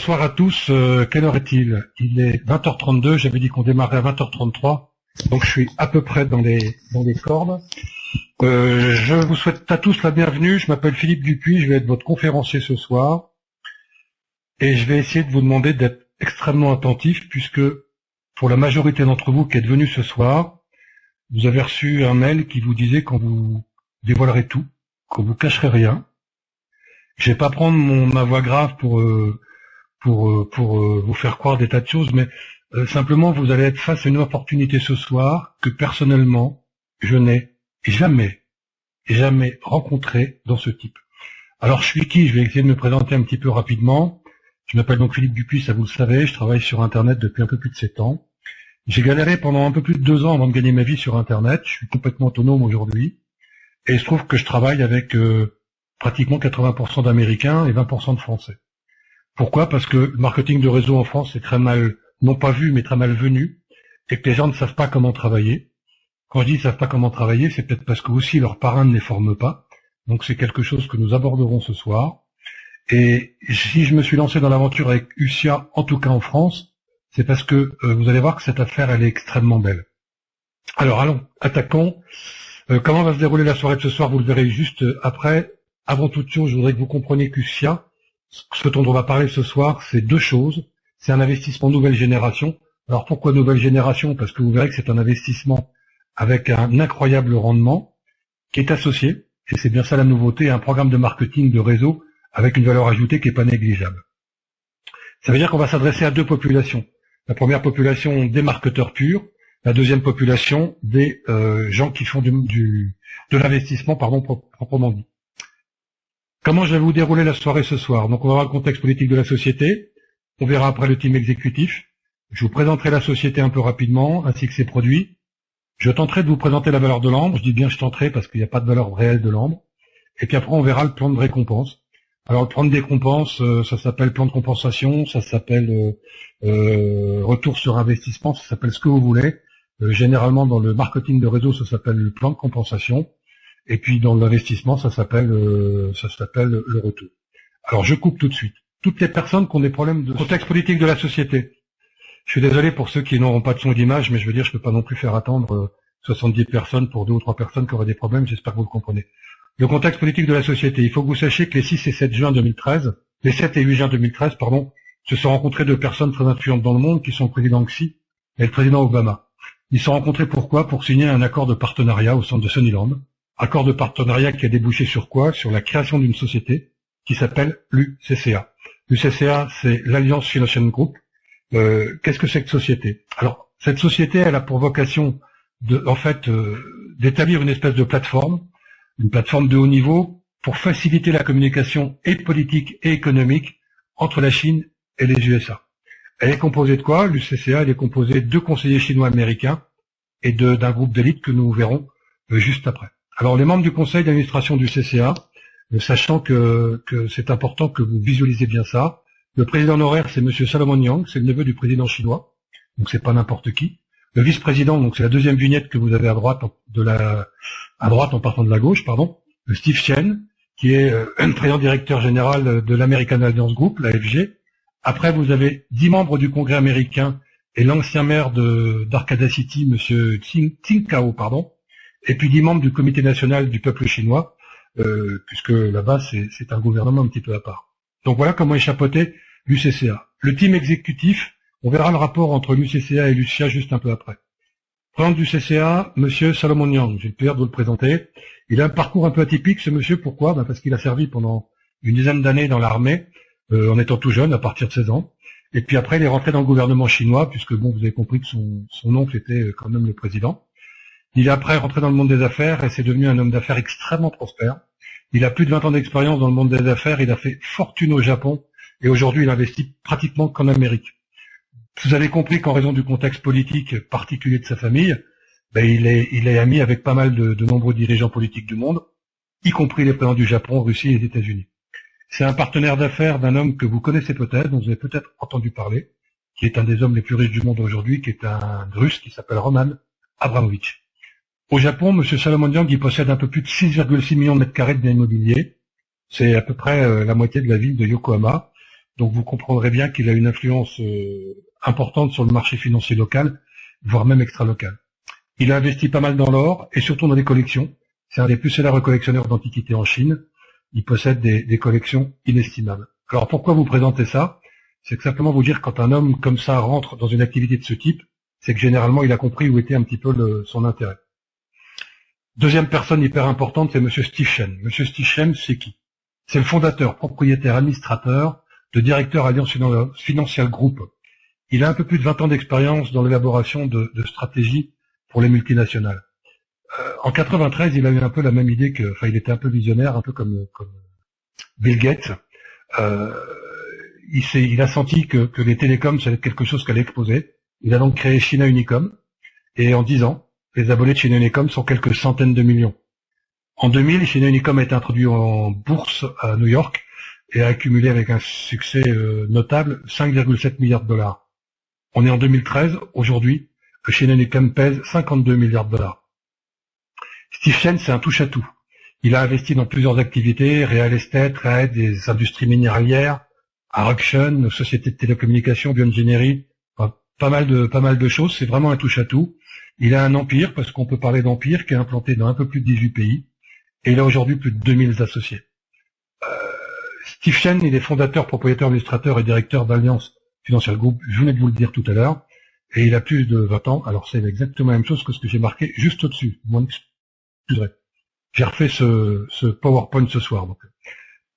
bonsoir à tous. Quelle heure est-il? Il est 20h32, j'avais dit qu'on démarrait à 20h33, donc je suis à peu près dans les cordes. Je vous souhaite à tous la bienvenue, je m'appelle Philippe Dupuis, je vais être votre conférencier ce soir, et je vais essayer de vous demander d'être extrêmement attentif, puisque pour la majorité d'entre vous qui êtes venus ce soir, vous avez reçu un mail qui vous disait qu'on vous dévoilerait tout, qu'on vous cacherait rien. Je vais pas prendre ma voix grave pour vous faire croire des tas de choses, mais simplement vous allez être face à une opportunité ce soir que personnellement je n'ai jamais rencontré dans ce type. Alors je suis qui? Je vais essayer de me présenter un petit peu rapidement. Je m'appelle donc Philippe Dupuis, ça vous le savez, je travaille sur Internet depuis un peu plus de 7 ans. J'ai galéré pendant un peu plus de 2 ans avant de gagner ma vie sur Internet, je suis complètement autonome aujourd'hui, et il se trouve que je travaille avec pratiquement 80% d'Américains et 20% de Français. Pourquoi? Parce que le marketing de réseau en France est très mal, non pas vu, mais très mal venu, et que les gens ne savent pas comment travailler. Quand je dis ils ne savent pas comment travailler, c'est peut-être parce que aussi leurs parrains ne les forment pas. Donc c'est quelque chose que nous aborderons ce soir. Et si je me suis lancé dans l'aventure avec USIA, en tout cas en France, c'est parce que vous allez voir que cette affaire, elle est extrêmement belle. Alors allons, attaquons. Comment va se dérouler la soirée de ce soir? Vous le verrez juste après. Avant toute chose, je voudrais que vous compreniez qu'USIA, ce dont on va parler ce soir, c'est 2 choses. C'est un investissement nouvelle génération. Alors pourquoi nouvelle génération? Parce que vous verrez que c'est un investissement avec un incroyable rendement qui est associé, et c'est bien ça la nouveauté, à un programme de marketing de réseau avec une valeur ajoutée qui n'est pas négligeable. Ça veut dire qu'on va s'adresser à 2 populations. La première population des marketeurs purs, la deuxième population des gens qui font de l'investissement, proprement dit. Comment je vais vous dérouler la soirée ce soir? Donc on va voir le contexte politique de la société, on verra après le team exécutif, je vous présenterai la société un peu rapidement, ainsi que ses produits. Je tenterai de vous présenter la valeur de l'ambre, je dis bien je tenterai parce qu'il n'y a pas de valeur réelle de l'ambre, et puis après on verra le plan de récompense. Alors le plan de récompense, ça s'appelle plan de compensation, ça s'appelle retour sur investissement, ça s'appelle ce que vous voulez. Généralement dans le marketing de réseau, ça s'appelle le plan de compensation. Et puis dans l'investissement, ça s'appelle le retour. Alors je coupe tout de suite. Toutes les personnes qui ont des problèmes de contexte politique de la société. Je suis désolé pour ceux qui n'auront pas de son d'image, mais je veux dire, je peux pas non plus faire attendre 70 personnes pour 2 ou 3 personnes qui auraient des problèmes. J'espère que vous le comprenez. Le contexte politique de la société. Il faut que vous sachiez que les 6 et 7 juin 2013, les 7 et 8 juin 2013, se sont rencontrés 2 personnes très influentes dans le monde, qui sont le président Xi et le président Obama. Ils se sont rencontrés pourquoi? Pour signer un accord de partenariat au centre de Sunnyland. Accord de partenariat qui a débouché sur quoi? Sur la création d'une société qui s'appelle l'UCCA. L'UCCA, c'est l'Alliance Financial Group. Qu'est-ce que c'est que cette société? Alors, cette société, elle a pour vocation d'établir une espèce de plateforme, une plateforme de haut niveau pour faciliter la communication et politique et économique entre la Chine et les USA. Elle est composée de quoi? L'UCCA, elle est composée de 2 conseillers chinois américains et d'un groupe d'élite que nous verrons juste après. Alors les membres du conseil d'administration du CCA, sachant que c'est important que vous visualisez bien ça, le président honoraire c'est monsieur Salomon Yang, c'est le neveu du président chinois, donc c'est pas n'importe qui. Le vice-président, donc c'est la deuxième vignette que vous avez à droite en partant de la gauche, le Steve Chen, qui est président directeur général de l'American Alliance Group, l'AFG. Après vous avez 10 membres du Congrès américain et l'ancien maire d'Arcata City, monsieur Tsing Kao, et puis 10 membres du comité national du peuple chinois, puisque là-bas c'est un gouvernement un petit peu à part. Donc voilà comment est chapeauté l'UCCA. Le team exécutif, on verra le rapport entre l'UCCA et l'UCIA juste un peu après. Président du CCA, monsieur Salomon Yang, j'ai le plaisir de vous le présenter. Il a un parcours un peu atypique ce monsieur, pourquoi? Parce qu'il a servi pendant une dizaine d'années dans l'armée, en étant tout jeune, à partir de 16 ans. Et puis après il est rentré dans le gouvernement chinois, puisque bon, vous avez compris que son oncle était quand même le président. Il est après rentré dans le monde des affaires et c'est devenu un homme d'affaires extrêmement prospère. Il a plus de 20 ans d'expérience dans le monde des affaires, il a fait fortune au Japon et aujourd'hui il investit pratiquement qu'en Amérique. Vous avez compris qu'en raison du contexte politique particulier de sa famille, il est ami avec pas mal de nombreux dirigeants politiques du monde, y compris les présidents du Japon, Russie et des États-Unis. C'est un partenaire d'affaires d'un homme que vous connaissez peut-être, dont vous avez peut-être entendu parler, qui est un des hommes les plus riches du monde aujourd'hui, qui est un Russe qui s'appelle Roman Abramovich. Au Japon, M. Salomon Yang, il possède un peu plus de 6,6 millions de mètres carrés de biens immobiliers. C'est à peu près la moitié de la ville de Yokohama. Donc vous comprendrez bien qu'il a une influence importante sur le marché financier local, voire même extra-local. Il a investi pas mal dans l'or et surtout dans des collections. C'est un des plus célèbres collectionneurs d'antiquités en Chine. Il possède des collections inestimables. Alors pourquoi vous présenter ça? C'est que simplement vous dire quand un homme comme ça rentre dans une activité de ce type, c'est que généralement il a compris où était un petit peu son intérêt. Deuxième personne hyper importante, c'est Monsieur Steve Chen. Monsieur Steve Chen, c'est qui? C'est le fondateur, propriétaire, administrateur de Directeur Alliance Financial Group. Il a un peu plus de 20 ans d'expérience dans l'élaboration de stratégies pour les multinationales. En 93, il a eu un peu la même idée il était un peu visionnaire, un peu comme Bill Gates. Il a senti que les télécoms, ça allait être quelque chose qui allait exploser. Il a donc créé China Unicom, et en 10 ans, les abonnés de China Unicom sont quelques centaines de millions. En 2000, China Unicom a été introduit en bourse à New York et a accumulé avec un succès notable 5,7 milliards de dollars. On est en 2013, aujourd'hui, China Unicom pèse 52 milliards de dollars. Steve Chen, c'est un touche-à-tout. Il a investi dans plusieurs activités, real estate, trade, des industries minéralières, Aruction, sociétés de télécommunications, bioingénierie, pas mal de choses. C'est vraiment un touche-à-tout. Il a un empire, parce qu'on peut parler d'empire, qui est implanté dans un peu plus de 18 pays, et il a aujourd'hui plus de 2000 associés. Steve Chen, il est fondateur, propriétaire, administrateur et directeur d'Alliance Financial Group, je venais de vous le dire tout à l'heure, et il a plus de 20 ans, alors c'est exactement la même chose que ce que j'ai marqué juste au-dessus. J'ai refait ce PowerPoint ce soir. Donc.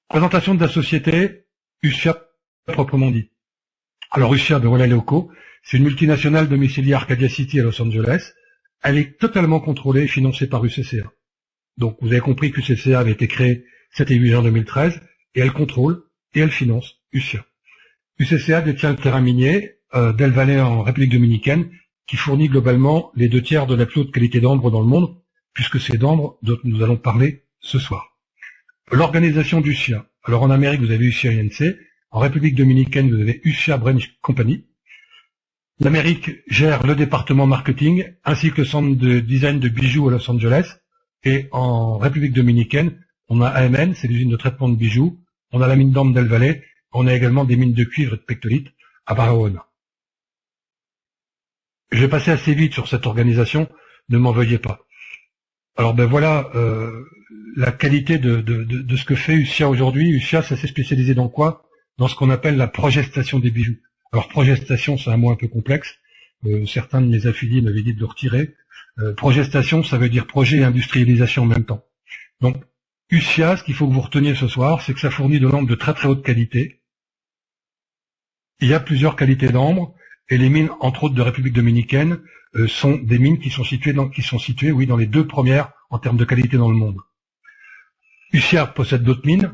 Présentation de la société, USFIA proprement dit. Alors USFIA, voilà les locaux, c'est une multinationale domiciliée à Arcadia City à Los Angeles. Elle est totalement contrôlée et financée par UCCA. Donc vous avez compris que UCCA avait été créé 7 et 8 juin 2013, et elle contrôle et elle finance USFIA. UCCA détient le terrain minier d'El Valle en République dominicaine, qui fournit globalement les 2/3 de la plus haute qualité d'ambre dans le monde, puisque c'est d'ambre dont nous allons parler ce soir. L'organisation d'USFIA. Alors en Amérique, vous avez USFIA INC. En République dominicaine, vous avez USFIA Branch Company. L'Amérique gère le département marketing, ainsi que le centre de design de bijoux à Los Angeles. Et en République dominicaine, on a AMN, c'est l'usine de traitement de bijoux. On a la mine d'ambre d'El Valle. On a également des mines de cuivre et de pectolite à Barahona. Je vais passer assez vite sur cette organisation, ne m'en veuillez pas. Alors voilà la qualité de ce que fait USFIA aujourd'hui. USFIA, ça s'est spécialisé dans quoi? Dans ce qu'on appelle la progestation des bijoux. Alors progestation, c'est un mot un peu complexe. Certains de mes affiliés m'avaient dit de le retirer. Progestation, ça veut dire projet et industrialisation en même temps. Donc USFIA, ce qu'il faut que vous reteniez ce soir, c'est que ça fournit de l'ambre de très très haute qualité. Il y a plusieurs qualités d'ambre, et les mines, entre autres de République dominicaine, sont des mines qui sont situées dans les 2 premières en termes de qualité dans le monde. USFIA possède d'autres mines,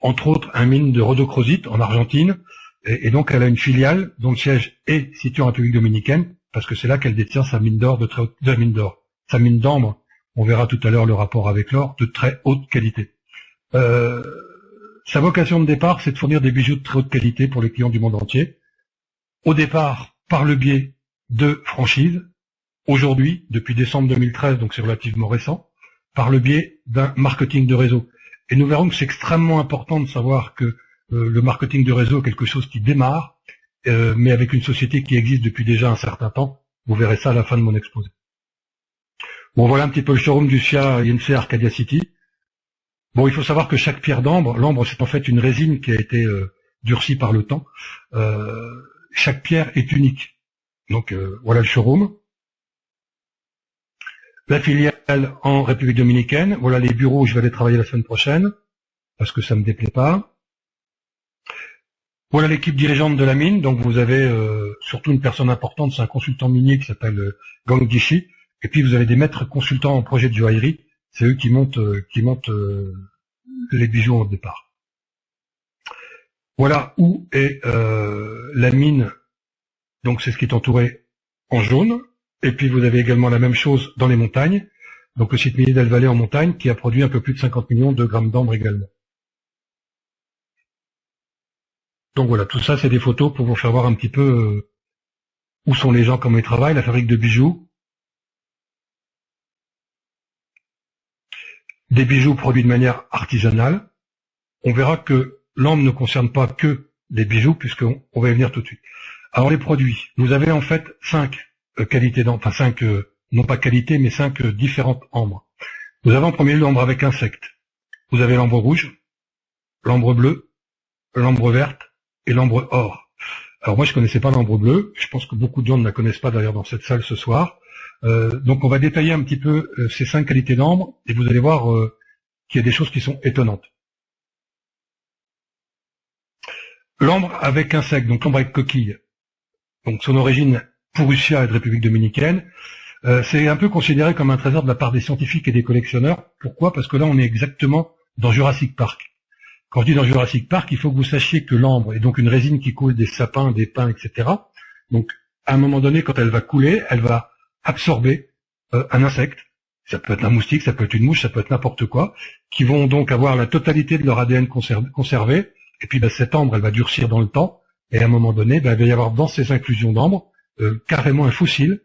entre autres un mine de rhodochrosite en Argentine, et donc elle a une filiale dont le siège est situé en République dominicaine, parce que c'est là qu'elle détient sa mine d'or sa mine d'ambre, on verra tout à l'heure le rapport avec l'or, de très haute qualité. Sa vocation de départ, c'est de fournir des bijoux de très haute qualité pour les clients du monde entier. Au départ, par le biais de franchises, aujourd'hui, depuis décembre 2013, donc c'est relativement récent, par le biais d'un marketing de réseau. Et nous verrons que c'est extrêmement important de savoir que le marketing de réseau est quelque chose qui démarre, mais avec une société qui existe depuis déjà un certain temps. Vous verrez ça à la fin de mon exposé. Bon, voilà un petit peu le showroom du USFIA INC Arcadia City. Bon, il faut savoir que chaque pierre d'ambre, l'ambre c'est en fait une résine qui a été durcie par le temps. Chaque pierre est unique. Donc voilà le showroom. La filiale en République dominicaine. Voilà les bureaux où je vais aller travailler la semaine prochaine, parce que ça me déplaît pas. Voilà l'équipe dirigeante de la mine. Donc vous avez surtout une personne importante, c'est un consultant minier qui s'appelle Gang Gishi. Et puis vous avez des maîtres consultants en projet de joaillerie. C'est eux qui montent les bijoux au départ. Voilà où est la mine. Donc c'est ce qui est entouré en jaune. Et puis vous avez également la même chose dans les montagnes. Donc le site minier d'El Valle en montagne qui a produit un peu plus de 50 millions de grammes d'ambre également. Donc voilà, tout ça c'est des photos pour vous faire voir un petit peu où sont les gens, comment ils travaillent, la fabrique de bijoux. Des bijoux produits de manière artisanale. On verra que l'ambre ne concerne pas que des bijoux, puisqu'on va y venir tout de suite. Alors les produits, vous avez en fait 5 qualités d'ambre, enfin 5, non pas qualités, mais 5 différentes ambres. Vous avez en premier lieu l'ambre avec insectes. Vous avez l'ambre rouge, l'ambre bleue, l'ambre verte et l'ambre or. Alors moi je connaissais pas l'ambre bleu, je pense que beaucoup de gens ne la connaissent pas d'ailleurs dans cette salle ce soir. Donc on va détailler un petit peu ces 5 qualités d'ambre et vous allez voir qu'il y a des choses qui sont étonnantes. L'ambre avec insectes, donc l'ambre avec coquille, donc son origine pour Ussia et de République dominicaine, c'est un peu considéré comme un trésor de la part des scientifiques et des collectionneurs. Pourquoi? Parce que là on est exactement dans Jurassic Park. Quand je dis dans Jurassic Park, il faut que vous sachiez que l'ambre est donc une résine qui coule des sapins, des pins, etc. Donc, à un moment donné, quand elle va couler, elle va absorber un insecte. Ça peut être un moustique, ça peut être une mouche, ça peut être n'importe quoi, qui vont donc avoir la totalité de leur ADN conservé. Et puis, cette ambre, elle va durcir dans le temps. Et à un moment donné, il va y avoir dans ces inclusions d'ambre carrément un fossile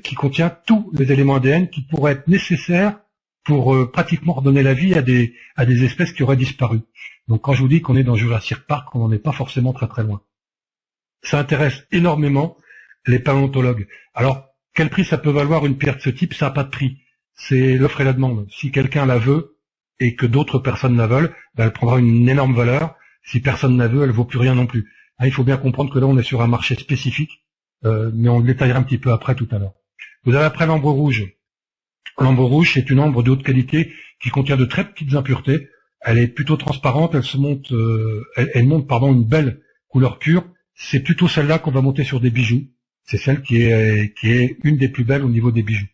qui contient tous les éléments ADN qui pourraient être nécessaires pour pratiquement redonner la vie à des espèces qui auraient disparu. Donc quand je vous dis qu'on est dans Jurassic Park, on n'en est pas forcément très très loin. Ça intéresse énormément les paléontologues. Alors, quel prix ça peut valoir une pierre de ce type? Ça n'a pas de prix. C'est l'offre et la demande. Si quelqu'un la veut et que d'autres personnes la veulent, ben, elle prendra une énorme valeur. Si personne la veut, elle vaut plus rien non plus. Ah, il faut bien comprendre que là, on est sur un marché spécifique, mais on le détaillera un petit peu après tout à l'heure. Vous avez après l'ambre rouge. L'ambre rouge, c'est une ambre de haute qualité qui contient de très petites impuretés. Elle est plutôt transparente, elle monte une belle couleur pure. C'est plutôt celle-là qu'on va monter sur des bijoux. C'est celle qui est une des plus belles au niveau des bijoux.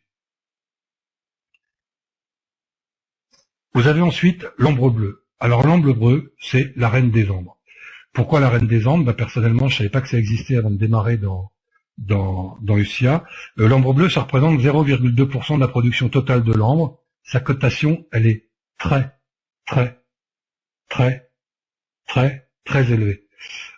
Vous avez ensuite l'ambre bleu. Alors l'ambre bleu, c'est la reine des ambres. Pourquoi la reine des ambres? Ben, personnellement, je savais pas que ça existait avant de démarrer dans Ussia. L'ambre bleu, ça représente 0,2% de la production totale de l'ambre. Sa cotation, elle est très, très, très, très, très élevée.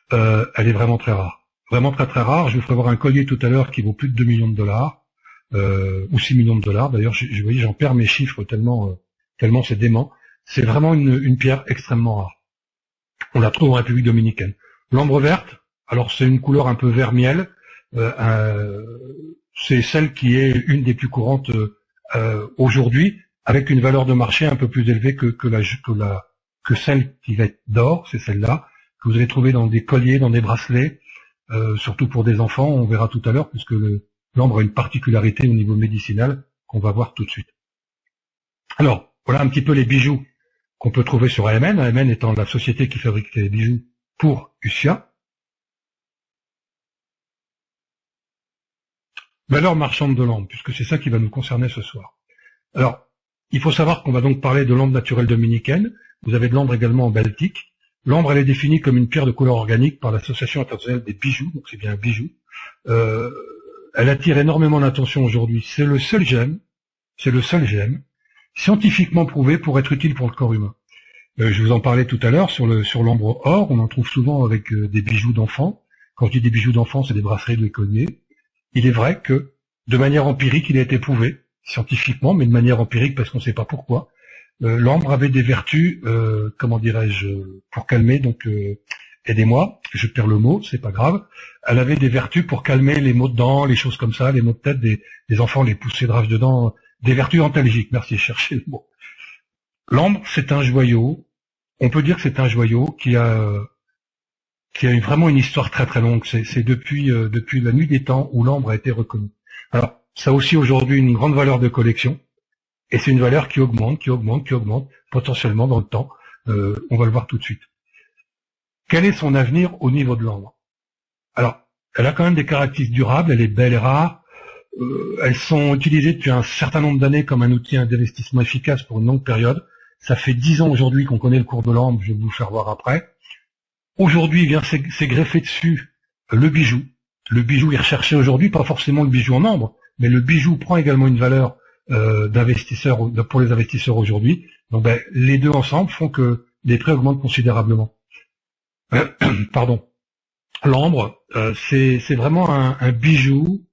Elle est vraiment très rare. Vraiment très très rare. Je vous ferai voir un collier tout à l'heure qui vaut plus de 2 millions de dollars, ou 6 millions de dollars. D'ailleurs, vous voyez, j'en perds mes chiffres tellement c'est dément. C'est vraiment une pierre extrêmement rare. On la trouve en République dominicaine. L'ambre verte, alors c'est une couleur un peu vert miel. C'est celle qui est une des plus courantes aujourd'hui, avec une valeur de marché un peu plus élevée que celle qui va être d'or, c'est celle-là, que vous allez trouver dans des colliers, dans des bracelets, surtout pour des enfants, on verra tout à l'heure, puisque l'ambre a une particularité au niveau médicinal qu'on va voir tout de suite. Alors, voilà un petit peu les bijoux qu'on peut trouver sur AMN, AMN étant la société qui fabrique les bijoux pour Ussia. Valeur marchande de l'ambre, puisque c'est ça qui va nous concerner ce soir. Alors, il faut savoir qu'on va donc parler de l'ambre naturelle dominicaine. Vous avez de l'ambre également en baltique. L'ambre, elle est définie comme une pierre de couleur organique par l'Association internationale des bijoux, donc c'est bien un bijou. Elle attire énormément l'attention aujourd'hui. C'est le seul gemme scientifiquement prouvé pour être utile pour le corps humain. Je vous en parlais tout à l'heure sur l'ambre or. On en trouve souvent avec des bijoux d'enfants. Quand je dis des bijoux d'enfants, c'est des bracelets, des colliers. Il est vrai que, de manière empirique, il a été prouvé, scientifiquement, mais de manière empirique parce qu'on ne sait pas pourquoi, l'ambre avait des vertus, comment dirais-je, pour calmer, donc aidez-moi, je perds le mot, c'est pas grave, elle avait des vertus pour calmer les maux de dents, les choses comme ça, les maux de tête des enfants, les poussées de rage de dents, des vertus antalgiques, merci, cherchez le mot. L'ambre, c'est un joyau, on peut dire que c'est un joyau qui a vraiment une histoire très très longue. C'est depuis la nuit des temps où l'ambre a été reconnue. Alors, ça a aussi aujourd'hui une grande valeur de collection, et c'est une valeur qui augmente, potentiellement dans le temps. On va le voir tout de suite. Quel est son avenir au niveau de l'ambre? Alors, elle a quand même des caractéristiques durables, elle est belle et rare. Elles sont utilisées depuis un certain nombre d'années comme un outil d'investissement efficace pour une longue période. Ça fait 10 ans aujourd'hui qu'on connaît le cours de l'ambre, je vais vous le faire voir après. Aujourd'hui, vient s'est greffé dessus le bijou. Le bijou est recherché aujourd'hui, pas forcément le bijou en ambre, mais le bijou prend également une valeur d'investisseur pour les investisseurs aujourd'hui. Donc les deux ensemble font que les prix augmentent considérablement. Pardon. L'ambre, c'est vraiment un bijou,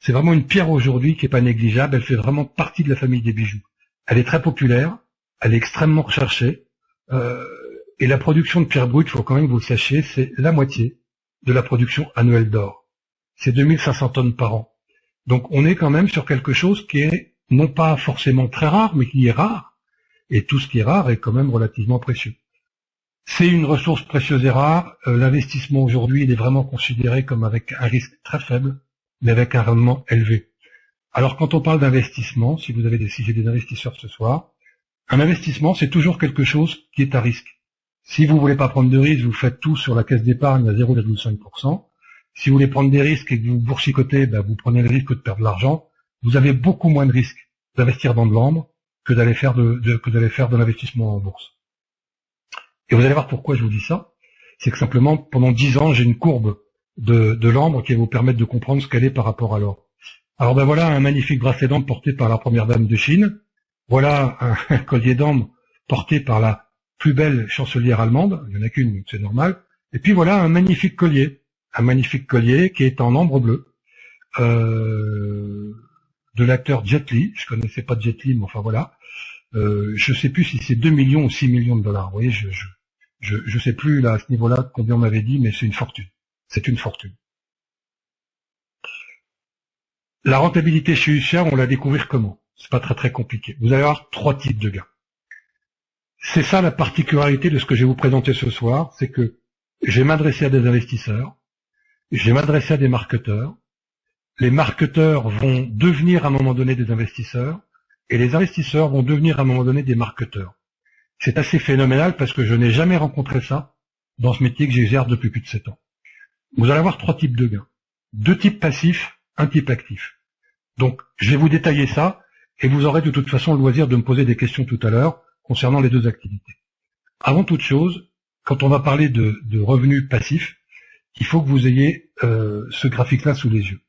c'est vraiment une pierre aujourd'hui qui est pas négligeable. Elle fait vraiment partie de la famille des bijoux. Elle est très populaire, elle est extrêmement recherchée. Et la production de pierre brute, il faut quand même que vous le sachiez, c'est la moitié de la production annuelle d'or. C'est 2500 tonnes par an. Donc on est quand même sur quelque chose qui est non pas forcément très rare, mais qui est rare. Et tout ce qui est rare est quand même relativement précieux. C'est une ressource précieuse et rare. L'investissement aujourd'hui, il est vraiment considéré comme avec un risque très faible, mais avec un rendement élevé. Alors quand on parle d'investissement, si j'ai des investisseurs ce soir, un investissement, c'est toujours quelque chose qui est à risque. Si vous voulez pas prendre de risque, vous faites tout sur la caisse d'épargne à 0,5%. Si vous voulez prendre des risques et que vous boursicotez, vous prenez le risque de perdre de l'argent. Vous avez beaucoup moins de risques d'investir dans de l'ambre que d'aller faire de l'investissement en bourse. Et vous allez voir pourquoi je vous dis ça. C'est que simplement, pendant 10 ans, j'ai une courbe de l'ambre qui va vous permettre de comprendre ce qu'elle est par rapport à l'or. Alors voilà un magnifique bracelet d'ambre porté par la première dame de Chine. Voilà un collier d'ambre porté par la plus belle chancelière allemande. Il n'y en a qu'une, donc c'est normal. Et puis voilà un magnifique collier qui est en ambre bleu de l'acteur Jet Li. Je connaissais pas Jet Li, mais enfin voilà. Je sais plus si c'est 2 millions ou 6 millions de dollars. Vous voyez, je sais plus là à ce niveau-là combien on m'avait dit, mais c'est une fortune. C'est une fortune. La rentabilité chez Huissier, on la découvrir comment? C'est pas très compliqué. Vous allez avoir 3 types de gains. C'est ça la particularité de ce que je vais vous présenter ce soir, c'est que je vais m'adresser à des investisseurs, je vais m'adresser à des marketeurs. Les marketeurs vont devenir à un moment donné des investisseurs, et les investisseurs vont devenir à un moment donné des marketeurs. C'est assez phénoménal parce que je n'ai jamais rencontré ça dans ce métier que j'exerce depuis plus de 7 ans. Vous allez avoir 3 types de gains. 2 types passifs, 1 type actif. Donc, je vais vous détailler ça, et vous aurez de toute façon le loisir de me poser des questions tout à l'heure concernant les 2 activités. Avant toute chose, quand on va parler de revenus passifs, il faut que vous ayez ce graphique-là sous les yeux.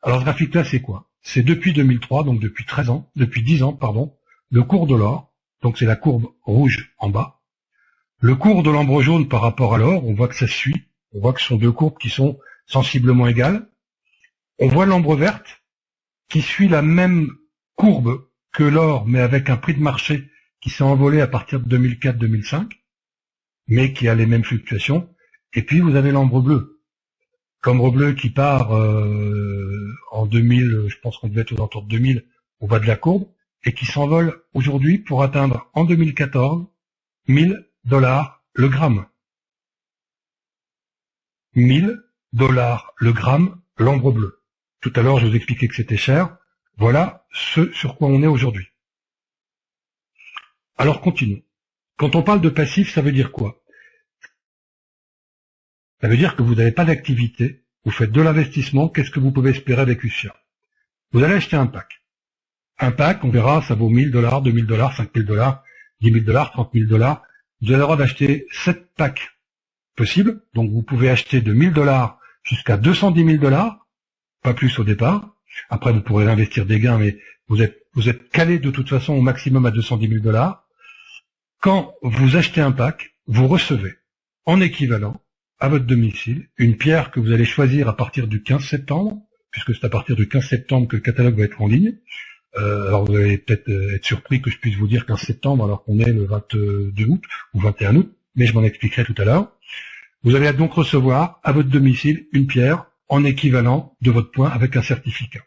Alors ce graphique-là, c'est quoi? C'est depuis 2003, donc depuis 10 ans, le cours de l'or, donc c'est la courbe rouge en bas. Le cours de l'ambre jaune par rapport à l'or, on voit que ça suit, on voit que ce sont 2 courbes qui sont sensiblement égales. On voit l'ambre verte qui suit la même courbe que l'or, mais avec un prix de marché qui s'est envolé à partir de 2004-2005, mais qui a les mêmes fluctuations. Et puis vous avez l'ambre bleu. L'ambre bleu qui part en 2000, je pense qu'on devait être aux alentours de 2000, au bas de la courbe, et qui s'envole aujourd'hui pour atteindre en 2014 $1000 le gramme. 1000 $ le gramme, l'ambre bleu. Tout à l'heure, je vous expliquais que c'était cher. Voilà ce sur quoi on est aujourd'hui. Alors, continuons. Quand on parle de passif, ça veut dire quoi? Ça veut dire que vous n'avez pas d'activité, vous faites de l'investissement, qu'est-ce que vous pouvez espérer avec Huissier? Vous allez acheter un pack. Un pack, on verra, ça vaut 1000 $, 2000 $, 5000 $, 10 000 $, 30 000 $. Vous avez le droit d'acheter 7 packs possibles. Donc vous pouvez acheter de 1000 $ jusqu'à 210 000 $, pas plus au départ. Après, vous pourrez investir des gains, mais vous êtes calé de toute façon au maximum à 210 000 $. Quand vous achetez un pack, vous recevez en équivalent à votre domicile une pierre que vous allez choisir à partir du 15 septembre, puisque c'est à partir du 15 septembre que le catalogue va être en ligne. Alors vous allez peut-être être surpris que je puisse vous dire 15 septembre alors qu'on est le 22 août ou 21 août, mais je m'en expliquerai tout à l'heure. Vous allez donc recevoir à votre domicile une pierre en équivalent de votre point avec un certificat.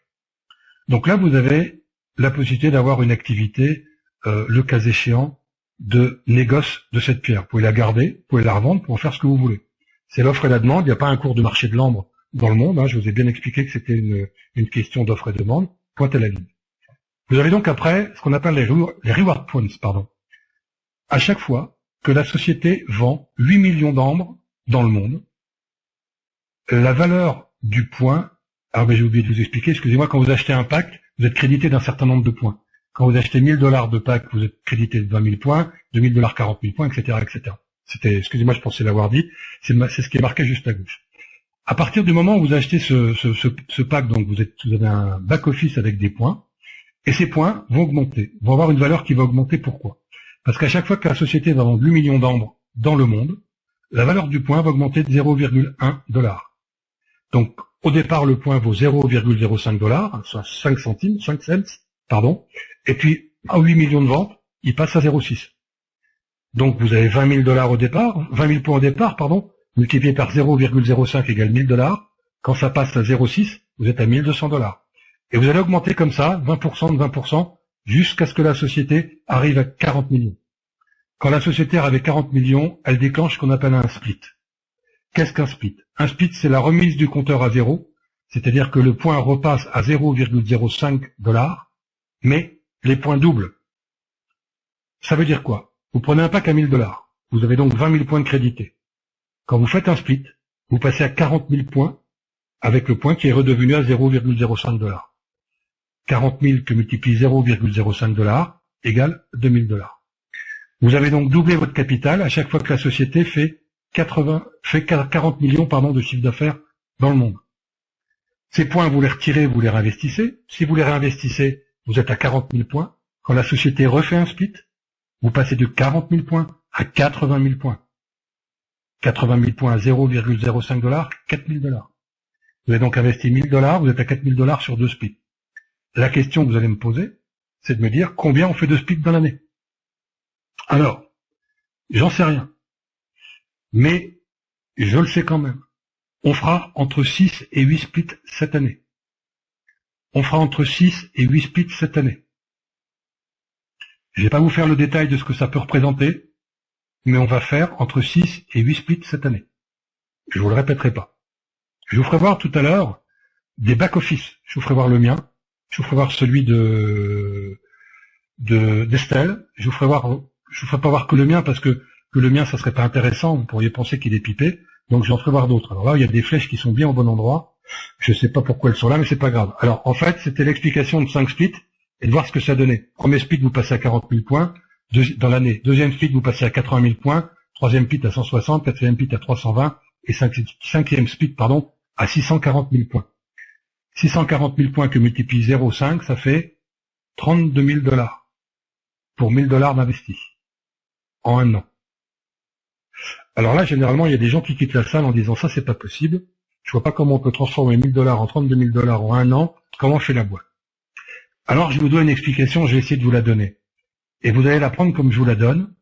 Donc là, vous avez la possibilité d'avoir une activité, le cas échéant, de négoce de cette pierre. Vous pouvez la garder, vous pouvez la revendre pour en faire ce que vous voulez. C'est l'offre et la demande, il n'y a pas un cours de marché de l'ambre dans le monde, hein. Je vous ai bien expliqué que c'était une question d'offre et demande, point à la ligne. Vous avez donc après ce qu'on appelle les reward points, À chaque fois que la société vend 8 millions d'ambres dans le monde, la valeur du point, alors j'ai oublié de vous expliquer, excusez-moi, quand vous achetez un pack, vous êtes crédité d'un certain nombre de points. Quand vous achetez 1000 $ de pack, vous êtes crédité de 20 000 points, 2000 $, 40 000 points, etc., etc. Excusez-moi, je pensais l'avoir dit, c'est ce qui est marqué juste à gauche. À partir du moment où vous achetez ce pack, donc vous avez un back-office avec des points, et ces points vont augmenter, vont avoir une valeur qui va augmenter. Pourquoi? Parce qu'à chaque fois que la société va vendre 8 millions d'ambres dans le monde, la valeur du point va augmenter de 0,1 $. Donc, au départ, le point vaut 0,05 $, soit 5 cents, pardon, et puis, à 8 millions de ventes, il passe à 0,6. Donc vous avez 20 000 $ au départ, 20 000 points au départ, pardon, multiplié par 0,05 égale 1 000 $. Quand ça passe à 0,6, vous êtes à 1 200 $. Et vous allez augmenter comme ça, 20% de 20%, jusqu'à ce que la société arrive à 40 millions. Quand la société arrive à 40 millions, elle déclenche ce qu'on appelle un split. Qu'est-ce qu'un split? Un split, c'est la remise du compteur à zéro, c'est-à-dire que le point repasse à 0,05 $, mais les points doublent. Ça veut dire quoi? Vous prenez un pack à 1 000 $. Vous avez donc 20 000 points de crédité. Quand vous faites un split, vous passez à 40 000 points avec le point qui est redevenu à 0,05 $. 40 000 que multiplie 0,05 $ égale 2 000 $. Vous avez donc doublé votre capital à chaque fois que la société fait 40 millions de chiffre d'affaires dans le monde. Ces points, vous les retirez, vous les réinvestissez. Si vous les réinvestissez, vous êtes à 40 000 points. Quand la société refait un split, vous passez de 40 000 points à 80 000 points. 80 000 points à 0,05 $, 4 000 $. Vous avez donc investi 1 000 $, vous êtes à 4 000 $ sur 2 splits. La question que vous allez me poser, c'est de me dire combien on fait de splits dans l'année. Alors, j'en sais rien. Mais je le sais quand même. On fera entre 6 et 8 splits cette année. On fera entre 6 et 8 splits cette année. Je vais pas vous faire le détail de ce que ça peut représenter, mais on va faire entre 6 et 8 splits cette année. Je vous le répéterai pas. Je vous ferai voir tout à l'heure des back-office. Je vous ferai voir le mien. Je vous ferai voir celui d'Estelle. Je vous ferai pas voir que le mien parce que le mien, ça serait pas intéressant. Vous pourriez penser qu'il est pipé. Donc, j'en ferai voir d'autres. Alors là, il y a des flèches qui sont bien au bon endroit. Je sais pas pourquoi elles sont là, mais c'est pas grave. Alors, en fait, c'était l'explication de 5 splits et de voir ce que ça donnait. Premier split, vous passez à 40 000 points dans l'année. Deuxième split, vous passez à 80 000 points. Troisième split à 160. Quatrième split à 320. Et cinquième split, à 640 000 points. 640 000 points que multiplie 0,5, ça fait 32 000 $ pour 1 000 $ d'investis en un an. Alors là, généralement, il y a des gens qui quittent la salle en disant ça, c'est pas possible. Je vois pas comment on peut transformer 1 000 $ en 32 000 $ en un an. Comment fait la boîte? Alors, je vous donne une explication, je vais essayer de vous la donner. Et vous allez la prendre comme je vous la donne,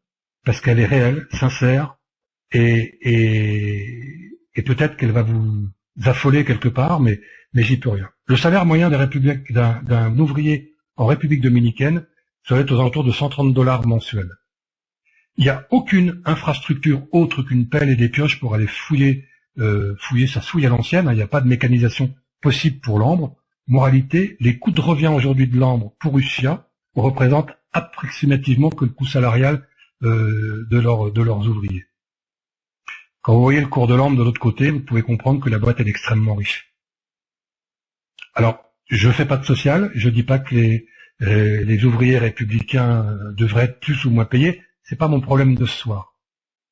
parce qu'elle est réelle, sincère, et peut-être qu'elle va vous affoler quelque part, mais j'y peux rien. Le salaire moyen d'un ouvrier en République dominicaine serait aux alentours de 130 $ mensuels. Il n'y a aucune infrastructure autre qu'une pelle et des pioches pour aller fouiller sa fouille à l'ancienne. Il n'y a pas de mécanisation possible pour l'ambre. Moralité, les coûts de revient aujourd'hui de l'ambre pour Russia représentent approximativement que le coût salarial de leurs ouvriers. Quand vous voyez le cours de l'ambre de l'autre côté, vous pouvez comprendre que la boîte est extrêmement riche. Alors, je fais pas de social, je dis pas que les ouvriers républicains devraient être plus ou moins payés, c'est pas mon problème de ce soir.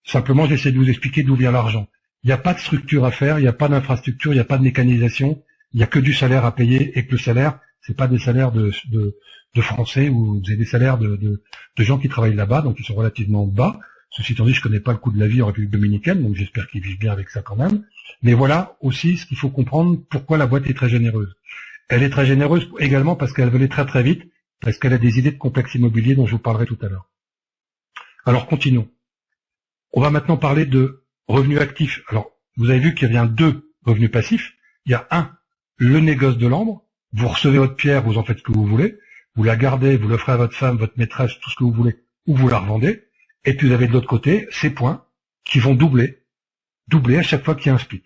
Simplement, j'essaie de vous expliquer d'où vient l'argent. Il n'y a pas de structure à faire, il n'y a pas d'infrastructure, il n'y a pas de mécanisation, il n'y a que du salaire à payer, et que le salaire, c'est pas des salaires de Français, ou vous avez des salaires de gens qui travaillent là-bas, donc ils sont relativement bas. Ceci étant dit, je connais pas le coût de la vie en République dominicaine, donc j'espère qu'ils vivent bien avec ça quand même. Mais voilà aussi ce qu'il faut comprendre, pourquoi la boîte est très généreuse. Elle est très généreuse également parce qu'elle veut aller très très vite, parce qu'elle a des idées de complexe immobilier dont je vous parlerai tout à l'heure. Alors continuons. On va maintenant parler de revenus actifs. Alors, vous avez vu qu'il y a bien 2 revenus passifs. Il y a le négoce de l'ambre. Vous recevez votre pierre, vous en faites ce que vous voulez. Vous la gardez, vous l'offrez à votre femme, votre maîtresse, tout ce que vous voulez, ou vous la revendez. Et puis vous avez de l'autre côté ces points qui vont doubler à chaque fois qu'il y a un split.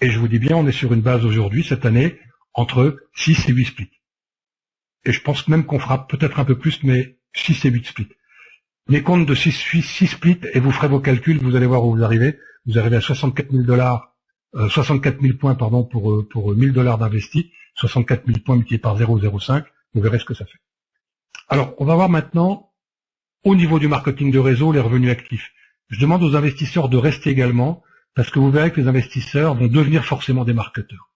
Et je vous dis bien, on est sur une base aujourd'hui, cette année, entre 6 et 8 splits. Et je pense même qu'on fera peut-être un peu plus, mais 6 et 8 splits. Les comptes de 6 splits, et vous ferez vos calculs, vous allez voir où vous arrivez. Vous arrivez à 64 000 points, pour 1 000 $ d'investis, 64 000 points multipliés par 0,05, vous verrez ce que ça fait. Alors, on va voir maintenant, au niveau du marketing de réseau, les revenus actifs. Je demande aux investisseurs de rester également, parce que vous verrez que les investisseurs vont devenir forcément des marketeurs.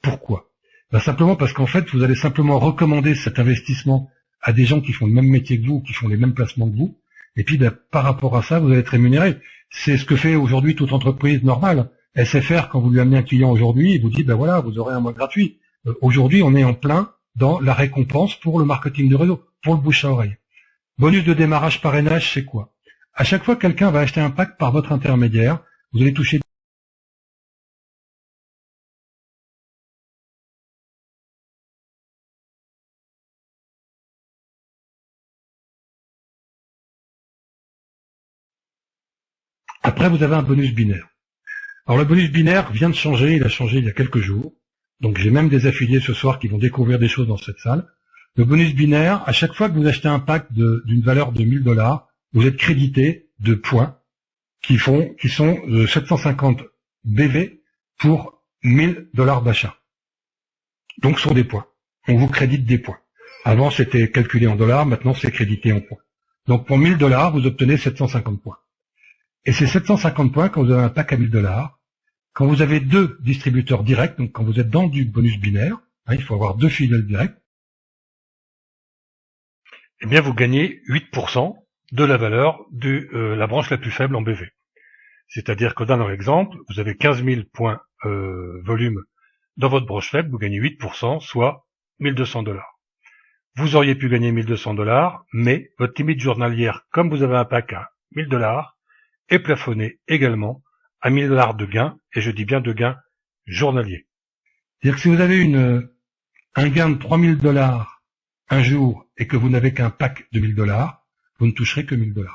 Pourquoi? Simplement parce qu'en fait, vous allez simplement recommander cet investissement à des gens qui font le même métier que vous, qui font les mêmes placements que vous, et puis par rapport à ça, vous allez être rémunéré. C'est ce que fait aujourd'hui toute entreprise normale. SFR, quand vous lui amenez un client aujourd'hui, il vous dit, voilà, vous aurez un mois gratuit. Aujourd'hui, on est en plein dans la récompense pour le marketing de réseau, pour le bouche à oreille. Bonus de démarrage parrainage, c'est quoi? À chaque fois que quelqu'un va acheter un pack par votre intermédiaire, vous allez toucher. Après, vous avez un bonus binaire. Alors le bonus binaire vient de changer, il a changé il y a quelques jours. Donc j'ai même des affiliés ce soir qui vont découvrir des choses dans cette salle. Le bonus binaire, à chaque fois que vous achetez un pack d'une valeur de 1000 $, vous êtes crédité de points qui sont 750 BV pour 1000 $ d'achat. Donc ce sont des points. On vous crédite des points. Avant c'était calculé en dollars, maintenant c'est crédité en points. Donc pour 1000 $, vous obtenez 750 points. Et ces 750 points, quand vous avez un pack à 1000 $, quand vous avez deux distributeurs directs, donc quand vous êtes dans du bonus binaire, il faut avoir deux filiales directes, eh bien vous gagnez 8% de la valeur de la branche la plus faible en BV. C'est-à-dire que dans leur exemple, vous avez 15 000 points volume dans votre branche faible, vous gagnez 8%, soit 1200 $. Vous auriez pu gagner 1200 $, mais votre limite journalière, comme vous avez un pack à 1000 $, est plafonnée également à 1000 $ de gains, et je dis bien de gains journaliers. C'est-à-dire que si vous avez un gain de 3000 $ un jour et que vous n'avez qu'un pack de 1000 $, vous ne toucherez que 1000 $.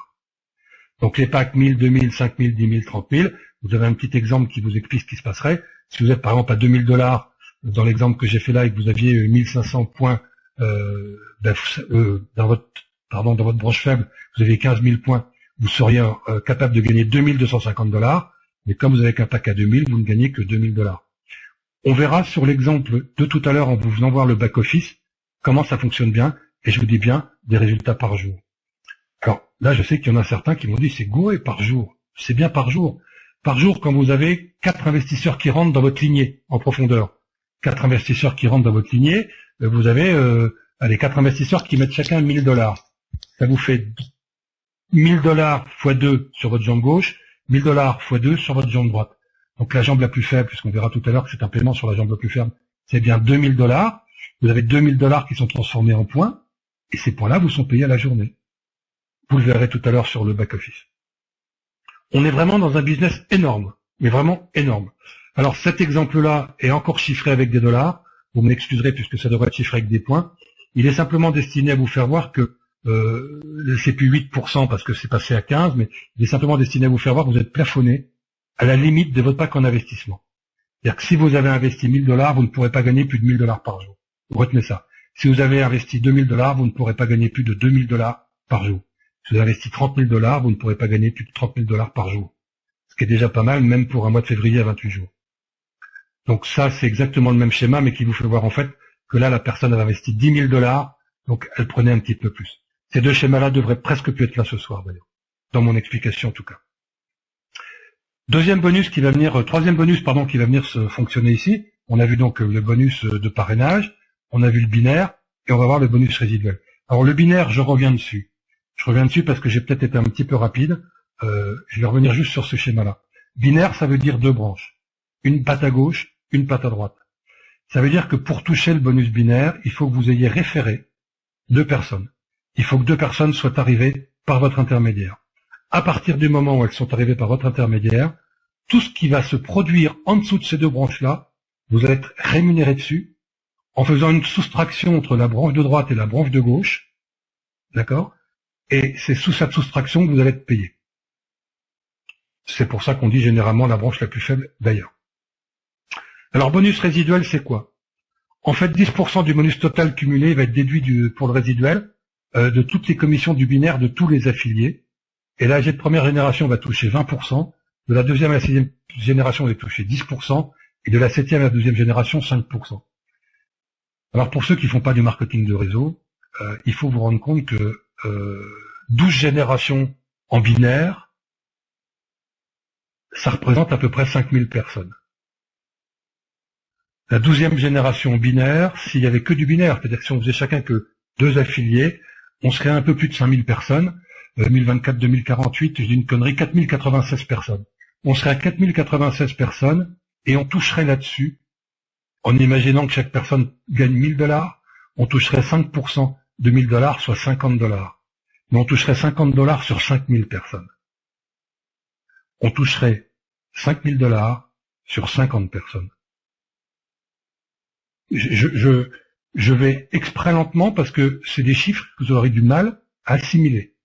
Donc les packs 1000, 2000, 5000, 10 000, 30 000, vous avez un petit exemple qui vous explique ce qui se passerait. Si vous êtes par exemple à 2000 $, dans l'exemple que j'ai fait là, et que vous aviez 1500 points dans votre branche faible, vous avez 15 000 points, vous seriez capable de gagner 2250 $, mais comme vous avez qu'un pack à 2000, vous ne gagnez que 2000 $. On verra sur l'exemple de tout à l'heure en vous faisant voir le back-office, comment ça fonctionne bien, et je vous dis bien des résultats par jour. Alors là, je sais qu'il y en a certains qui m'ont dit c'est gouré par jour. C'est bien par jour. Par jour, quand vous avez 4 investisseurs qui rentrent dans votre lignée en profondeur, 4 investisseurs qui rentrent dans votre lignée, vous avez 4 investisseurs qui mettent chacun 1000 $. Ça vous fait 1000 $ x 2 sur votre jambe gauche, 1000 $ x 2 sur votre jambe droite. Donc la jambe la plus faible, puisqu'on verra tout à l'heure que c'est un paiement sur la jambe la plus faible, c'est bien 2000 $. Vous avez 2000 $ qui sont transformés en points, et ces points-là vous sont payés à la journée. Vous le verrez tout à l'heure sur le back-office. On est vraiment dans un business énorme, mais vraiment énorme. Alors cet exemple-là est encore chiffré avec des dollars, vous m'excuserez puisque ça devrait être chiffré avec des points. Il est simplement destiné à vous faire voir que c'est plus 8% parce que c'est passé à 15, mais il est simplement destiné à vous faire voir que vous êtes plafonné à la limite de votre pack en investissement. C'est-à-dire que si vous avez investi 1000 $, vous ne pourrez pas gagner plus de 1000 $ par jour. Retenez ça. Si vous avez investi 2000 $, vous ne pourrez pas gagner plus de 2000 $ par jour. Si vous avez investi 30 000 $, vous ne pourrez pas gagner plus de 30 000 $ par jour. Ce qui est déjà pas mal, même pour un mois de février à 28 jours. Donc ça, c'est exactement le même schéma, mais qui vous fait voir en fait que là, la personne avait investi 10 000 $, donc elle prenait un petit peu plus. Ces deux schémas-là devraient presque plus être là ce soir, d'ailleurs. Dans mon explication, en tout cas. Troisième bonus qui va venir se fonctionner ici. On a vu donc le bonus de parrainage, on a vu le binaire, et on va voir le bonus résiduel. Alors le binaire, je reviens dessus. Je reviens dessus parce que j'ai peut-être été un petit peu rapide. Je vais revenir juste sur ce schéma-là. Binaire, ça veut dire deux branches. Une patte à gauche, une patte à droite. Ça veut dire que pour toucher le bonus binaire, il faut que vous ayez référé deux personnes. Il faut que deux personnes soient arrivées par votre intermédiaire. À partir du moment où elles sont arrivées par votre intermédiaire, tout ce qui va se produire en dessous de ces deux branches-là, vous allez être rémunéré dessus en faisant une soustraction entre la branche de droite et la branche de gauche. D'accord ? Et c'est sous cette soustraction que vous allez être payé. C'est pour ça qu'on dit généralement la branche la plus faible d'ailleurs. Alors bonus résiduel, c'est quoi? En fait, 10% du bonus total cumulé va être déduit pour le résiduel de toutes les commissions du binaire de tous les affiliés. Et l'AG de première génération va toucher 20%, de la deuxième à la sixième génération va toucher 10%, et de la septième à la deuxième génération 5%. Alors pour ceux qui font pas du marketing de réseau, il faut vous rendre compte que 12 générations en binaire, ça représente à peu près 5000 personnes. La 12e génération binaire, s'il y avait que du binaire, c'est-à-dire que si on faisait chacun que 2 affiliés, on serait un peu plus de 5000 personnes. 2024-2048, je dis une connerie, 4096 personnes. On serait à 4096 personnes et on toucherait là-dessus, en imaginant que chaque personne gagne 1000 $, on toucherait 5% de 1000 $, soit 50 $. mais on toucherait 50 $ sur 5000 personnes. On toucherait 5000 $ sur 50 personnes. Je vais exprès lentement parce que c'est des chiffres que vous aurez du mal à assimiler.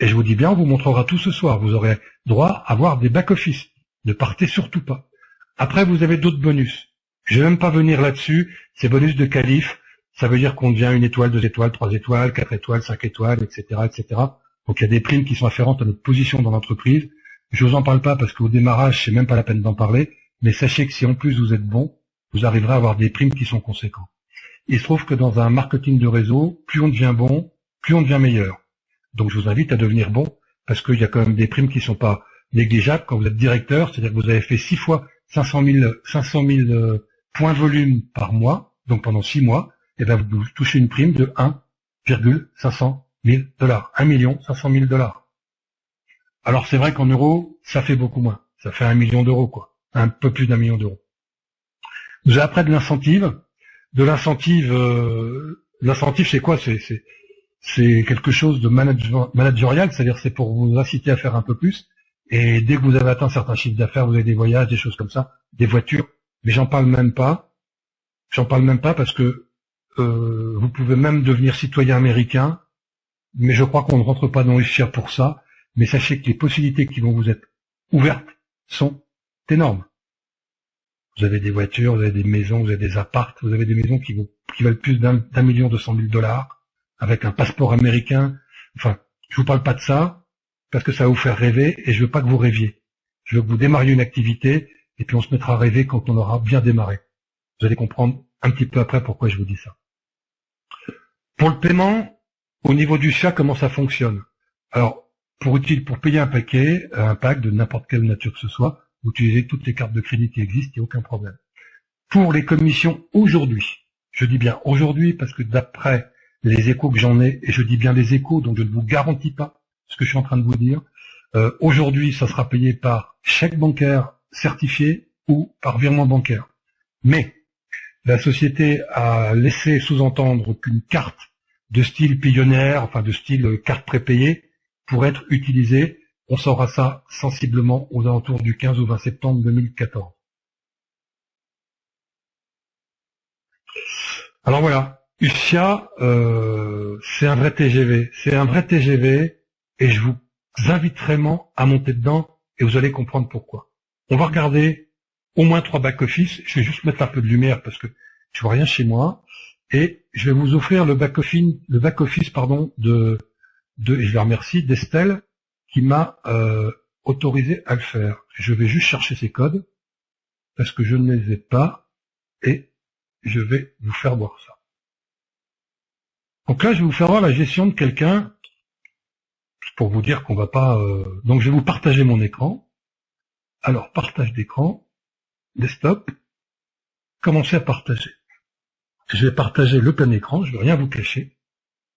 Et je vous dis bien, on vous montrera tout ce soir. Vous aurez droit à avoir des back-office. Ne partez surtout pas. Après, vous avez d'autres bonus. Je vais même pas venir là-dessus. Ces bonus de qualif, ça veut dire qu'on devient 1 étoile, 2 étoiles, 3 étoiles, 4 étoiles, 5 étoiles, etc., etc. Donc il y a des primes qui sont afférentes à notre position dans l'entreprise. Je vous en parle pas parce qu'au démarrage, c'est même pas la peine d'en parler. Mais sachez que si en plus vous êtes bon, vous arriverez à avoir des primes qui sont conséquentes. Il se trouve que dans un marketing de réseau, plus on devient bon, plus on devient meilleur. Donc je vous invite à devenir bon, parce qu'il y a quand même des primes qui sont pas négligeables quand vous êtes directeur, c'est-à-dire que vous avez fait 6 fois 500 000 points volume par mois, donc pendant 6 mois, et bien vous touchez une prime de 1,500 000 $, 1 500 000 $. Alors c'est vrai qu'en euros, ça fait beaucoup moins, ça fait 1 million d'euros, quoi, un peu plus d'1 million d'euros. Vous avez après de l'incentive. De l'incentive, l'incentive c'est quoi? C'est quelque chose de managérial, c'est-à-dire c'est pour vous inciter à faire un peu plus. Et dès que vous avez atteint certains chiffres d'affaires, vous avez des voyages, des choses comme ça, des voitures. Mais j'en parle même pas. J'en parle même pas parce que vous pouvez même devenir citoyen américain. Mais je crois qu'on ne rentre pas dans les chiffres pour ça. Mais sachez que les possibilités qui vont vous être ouvertes sont énormes. Vous avez des voitures, vous avez des maisons, vous avez des apparts, vous avez des maisons qui valent plus d'1 million 200 000 $, avec un passeport américain. Enfin, je vous parle pas de ça, parce que ça va vous faire rêver, et je veux pas que vous rêviez. Je veux que vous démarriez une activité, et puis on se mettra à rêver quand on aura bien démarré. Vous allez comprendre un petit peu après pourquoi je vous dis ça. Pour le paiement, au niveau du CHA, comment ça fonctionne? Alors, pour payer un pack de n'importe quelle nature que ce soit, vous utilisez toutes les cartes de crédit qui existent, il n'y a aucun problème. Pour les commissions aujourd'hui, je dis bien aujourd'hui parce que d'après les échos que j'en ai, et je dis bien les échos, donc je ne vous garantis pas ce que je suis en train de vous dire, aujourd'hui ça sera payé par chèque bancaire certifié ou par virement bancaire. Mais la société a laissé sous-entendre qu'une carte de style pillonnaire, enfin de style carte prépayée, pourrait être utilisée. On saura ça sensiblement aux alentours du 15 ou 20 septembre 2014. Alors voilà, USIA, c'est un vrai TGV. C'est un vrai TGV et je vous invite vraiment à monter dedans et vous allez comprendre pourquoi. On va regarder au moins 3 back-office. Je vais juste mettre un peu de lumière parce que je vois rien chez moi. Et je vais vous offrir le back-office de et je la remercie, d'Estelle, qui m'a autorisé à le faire. Je vais juste chercher ces codes, parce que je ne les ai pas, et je vais vous faire voir ça. Donc là, je vais vous faire voir la gestion de quelqu'un, pour vous dire qu'on va pas... Donc je vais vous partager mon écran. Alors, partage d'écran, desktop, commencez à partager. Je vais partager le plein écran, je ne vais rien vous cacher.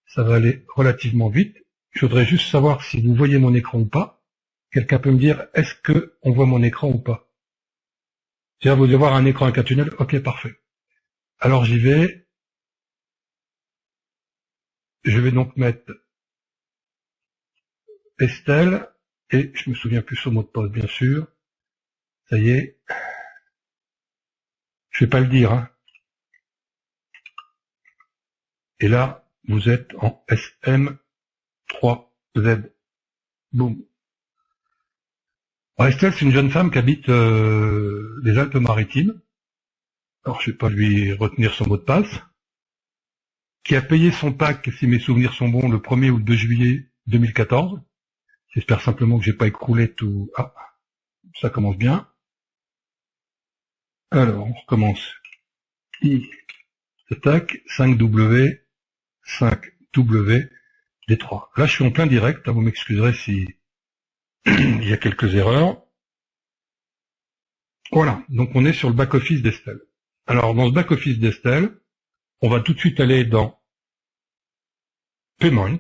Ça va aller relativement vite. Je voudrais juste savoir si vous voyez mon écran ou pas. Quelqu'un peut me dire, est-ce que on voit mon écran ou pas? C'est-à-dire, vous devez voir un écran avec un tunnel. Ok, parfait. Alors j'y vais. Je vais donc mettre Estelle, et je me souviens plus son mot de passe, bien sûr. Ça y est. Je vais pas le dire, hein. Et là, vous êtes en SM3Z. Boum. Alors Estelle, c'est une jeune femme qui habite les Alpes-Maritimes. Alors, je vais pas lui retenir son mot de passe. Qui a payé son pack, si mes souvenirs sont bons, le 1er ou le 2 juillet 2014. J'espère simplement que j'ai pas écroulé tout. Ah, ça commence bien. Alors, on recommence. Attaque 5W, 5W, D3. Là, je suis en plein direct. Vous m'excuserez si il y a quelques erreurs. Voilà. Donc, on est sur le back-office d'Estelle. Alors, dans ce back-office d'Estelle, on va tout de suite aller dans Payment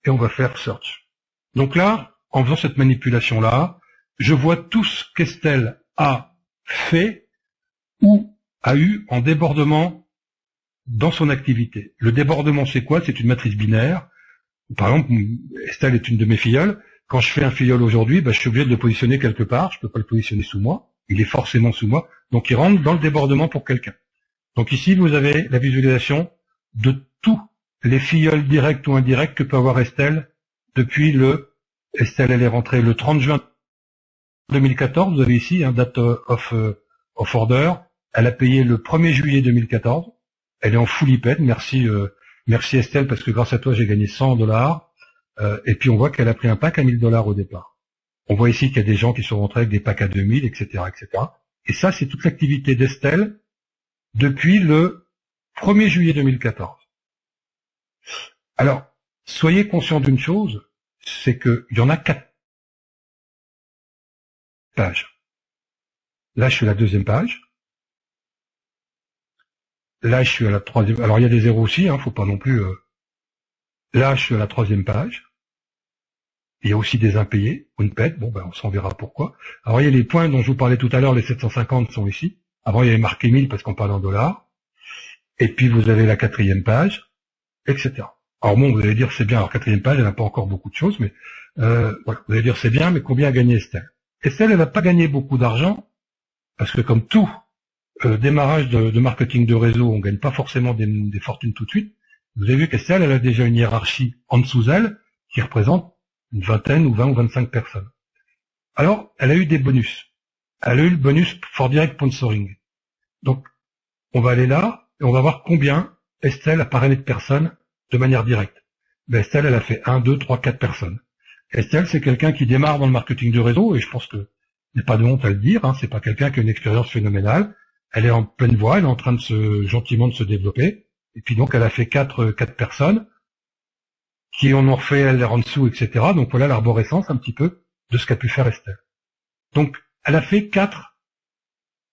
et on va faire Search. Donc là, en faisant cette manipulation-là, je vois tout ce qu'Estelle a fait ou a eu en débordement dans son activité. Le débordement, c'est quoi? C'est une matrice binaire. Par exemple, Estelle est une de mes filleules. Quand je fais un filleul aujourd'hui, je suis obligé de le positionner quelque part. Je peux pas le positionner sous moi. Il est forcément sous moi. Donc, il rentre dans le débordement pour quelqu'un. Donc ici, vous avez la visualisation de tous les filleuls directs ou indirects que peut avoir Estelle depuis Estelle, elle est rentrée le 30 juin 2014. Vous avez ici un date of order. Elle a payé le 1er juillet 2014. Elle est en full IPED. Merci Estelle, parce que grâce à toi, j'ai gagné $100. Et puis on voit qu'elle a pris un pack à $1000 au départ. On voit ici qu'il y a des gens qui sont rentrés avec des packs à 2000, etc., etc. Et ça, c'est toute l'activité d'Estelle depuis le 1er juillet 2014. Alors, soyez conscient d'une chose, c'est qu'il y en a 4 pages. Là, je suis à la 2e page. Là, je suis à la 3e. Alors, il y a des zéros aussi, faut pas non plus... Là, je suis à la 3e page. Il y a aussi des impayés, Unped, on s'en verra pourquoi. Alors, il y a les points dont je vous parlais tout à l'heure, les 750 sont ici. Avant, il y avait marqué 1000 parce qu'on parle en dollars. Et puis, vous avez la 4e page, etc. Alors bon, vous allez dire c'est bien. Alors 4e page, elle n'a pas encore beaucoup de choses, mais voilà. Vous allez dire c'est bien, mais combien a gagné Estelle? Estelle, elle n'a pas gagné beaucoup d'argent, parce que comme tout démarrage de marketing de réseau, on gagne pas forcément des fortunes tout de suite. Vous avez vu qu'Estelle, elle a déjà une hiérarchie en dessous d'elle, qui représente une vingtaine ou 20 ou 25 personnes. Alors, elle a eu des bonus. Elle a eu le bonus for direct sponsoring. Donc, on va aller là, et on va voir combien Estelle a parrainé de personnes de manière directe. Estelle, elle a fait 1, 2, 3, 4 personnes. Estelle, c'est quelqu'un qui démarre dans le marketing de réseau, et je pense que il n'y a pas de honte à le dire, c'est pas quelqu'un qui a une expérience phénoménale. Elle est en pleine voie, elle est en train gentiment de se développer, et puis donc elle a fait 4 personnes, qui en ont refait elle en dessous, etc. Donc voilà l'arborescence un petit peu de ce qu'a pu faire Estelle. Donc, elle a fait 4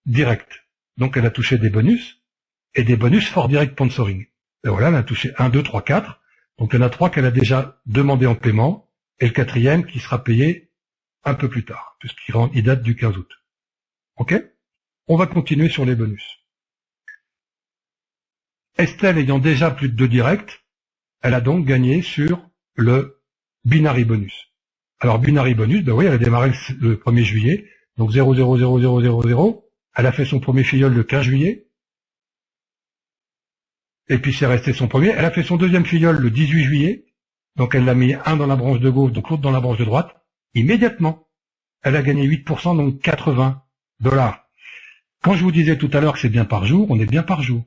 directs. Donc elle a touché des bonus, et des bonus for direct sponsoring. Et voilà, elle a touché 1, 2, 3, 4. Donc il y en a 3 qu'elle a déjà demandé en paiement, et le 4e qui sera payé un peu plus tard, puisqu'il date du 15 août. Ok? On va continuer sur les bonus. Estelle ayant déjà plus de 2 directs, elle a donc gagné sur le binary bonus. Alors binary bonus, oui, elle a démarré le 1er juillet, donc 0,00000. Elle a fait son premier filleul le 15 juillet, et puis c'est resté son premier. Elle a fait son deuxième filleul le 18 juillet, donc elle l'a mis un dans la branche de gauche, donc l'autre dans la branche de droite. Immédiatement, elle a gagné 8%, donc $80. Quand je vous disais tout à l'heure que c'est bien par jour, on est bien par jour.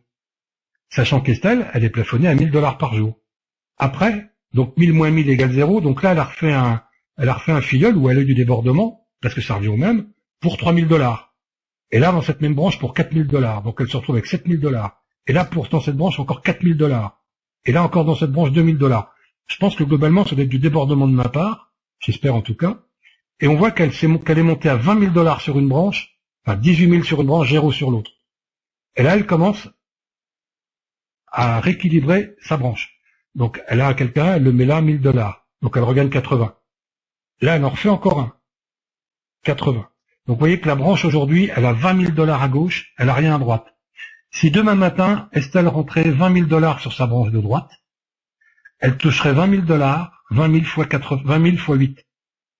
Sachant qu'Estelle, elle est plafonnée à $1000 par jour. Après, donc 1000 moins 1000 égale 0, donc là elle a refait un filleul où elle a eu du débordement, parce que ça revient au même, pour $3000. Et là, dans cette même branche, pour $4000. Donc elle se retrouve avec $7000. Et là, dans cette branche, encore $4000. Et là, encore dans cette branche, $2000. Je pense que globalement, ça doit être du débordement de ma part, j'espère en tout cas. Et on voit qu'elle est montée à $20 000 sur une branche, enfin 18 000 sur une branche, 0 sur l'autre. Et là, elle commence à rééquilibrer sa branche. Donc, elle a quelqu'un, elle le met là, $1000. Donc, elle regagne 80. Là, elle en refait encore un. 80. Donc, vous voyez que la branche aujourd'hui, elle a $20 000 à gauche, elle a rien à droite. Si demain matin, Estelle rentrait $20 000 sur sa branche de droite, elle toucherait $20 000, 20 000 fois 80, 20 000 fois 8.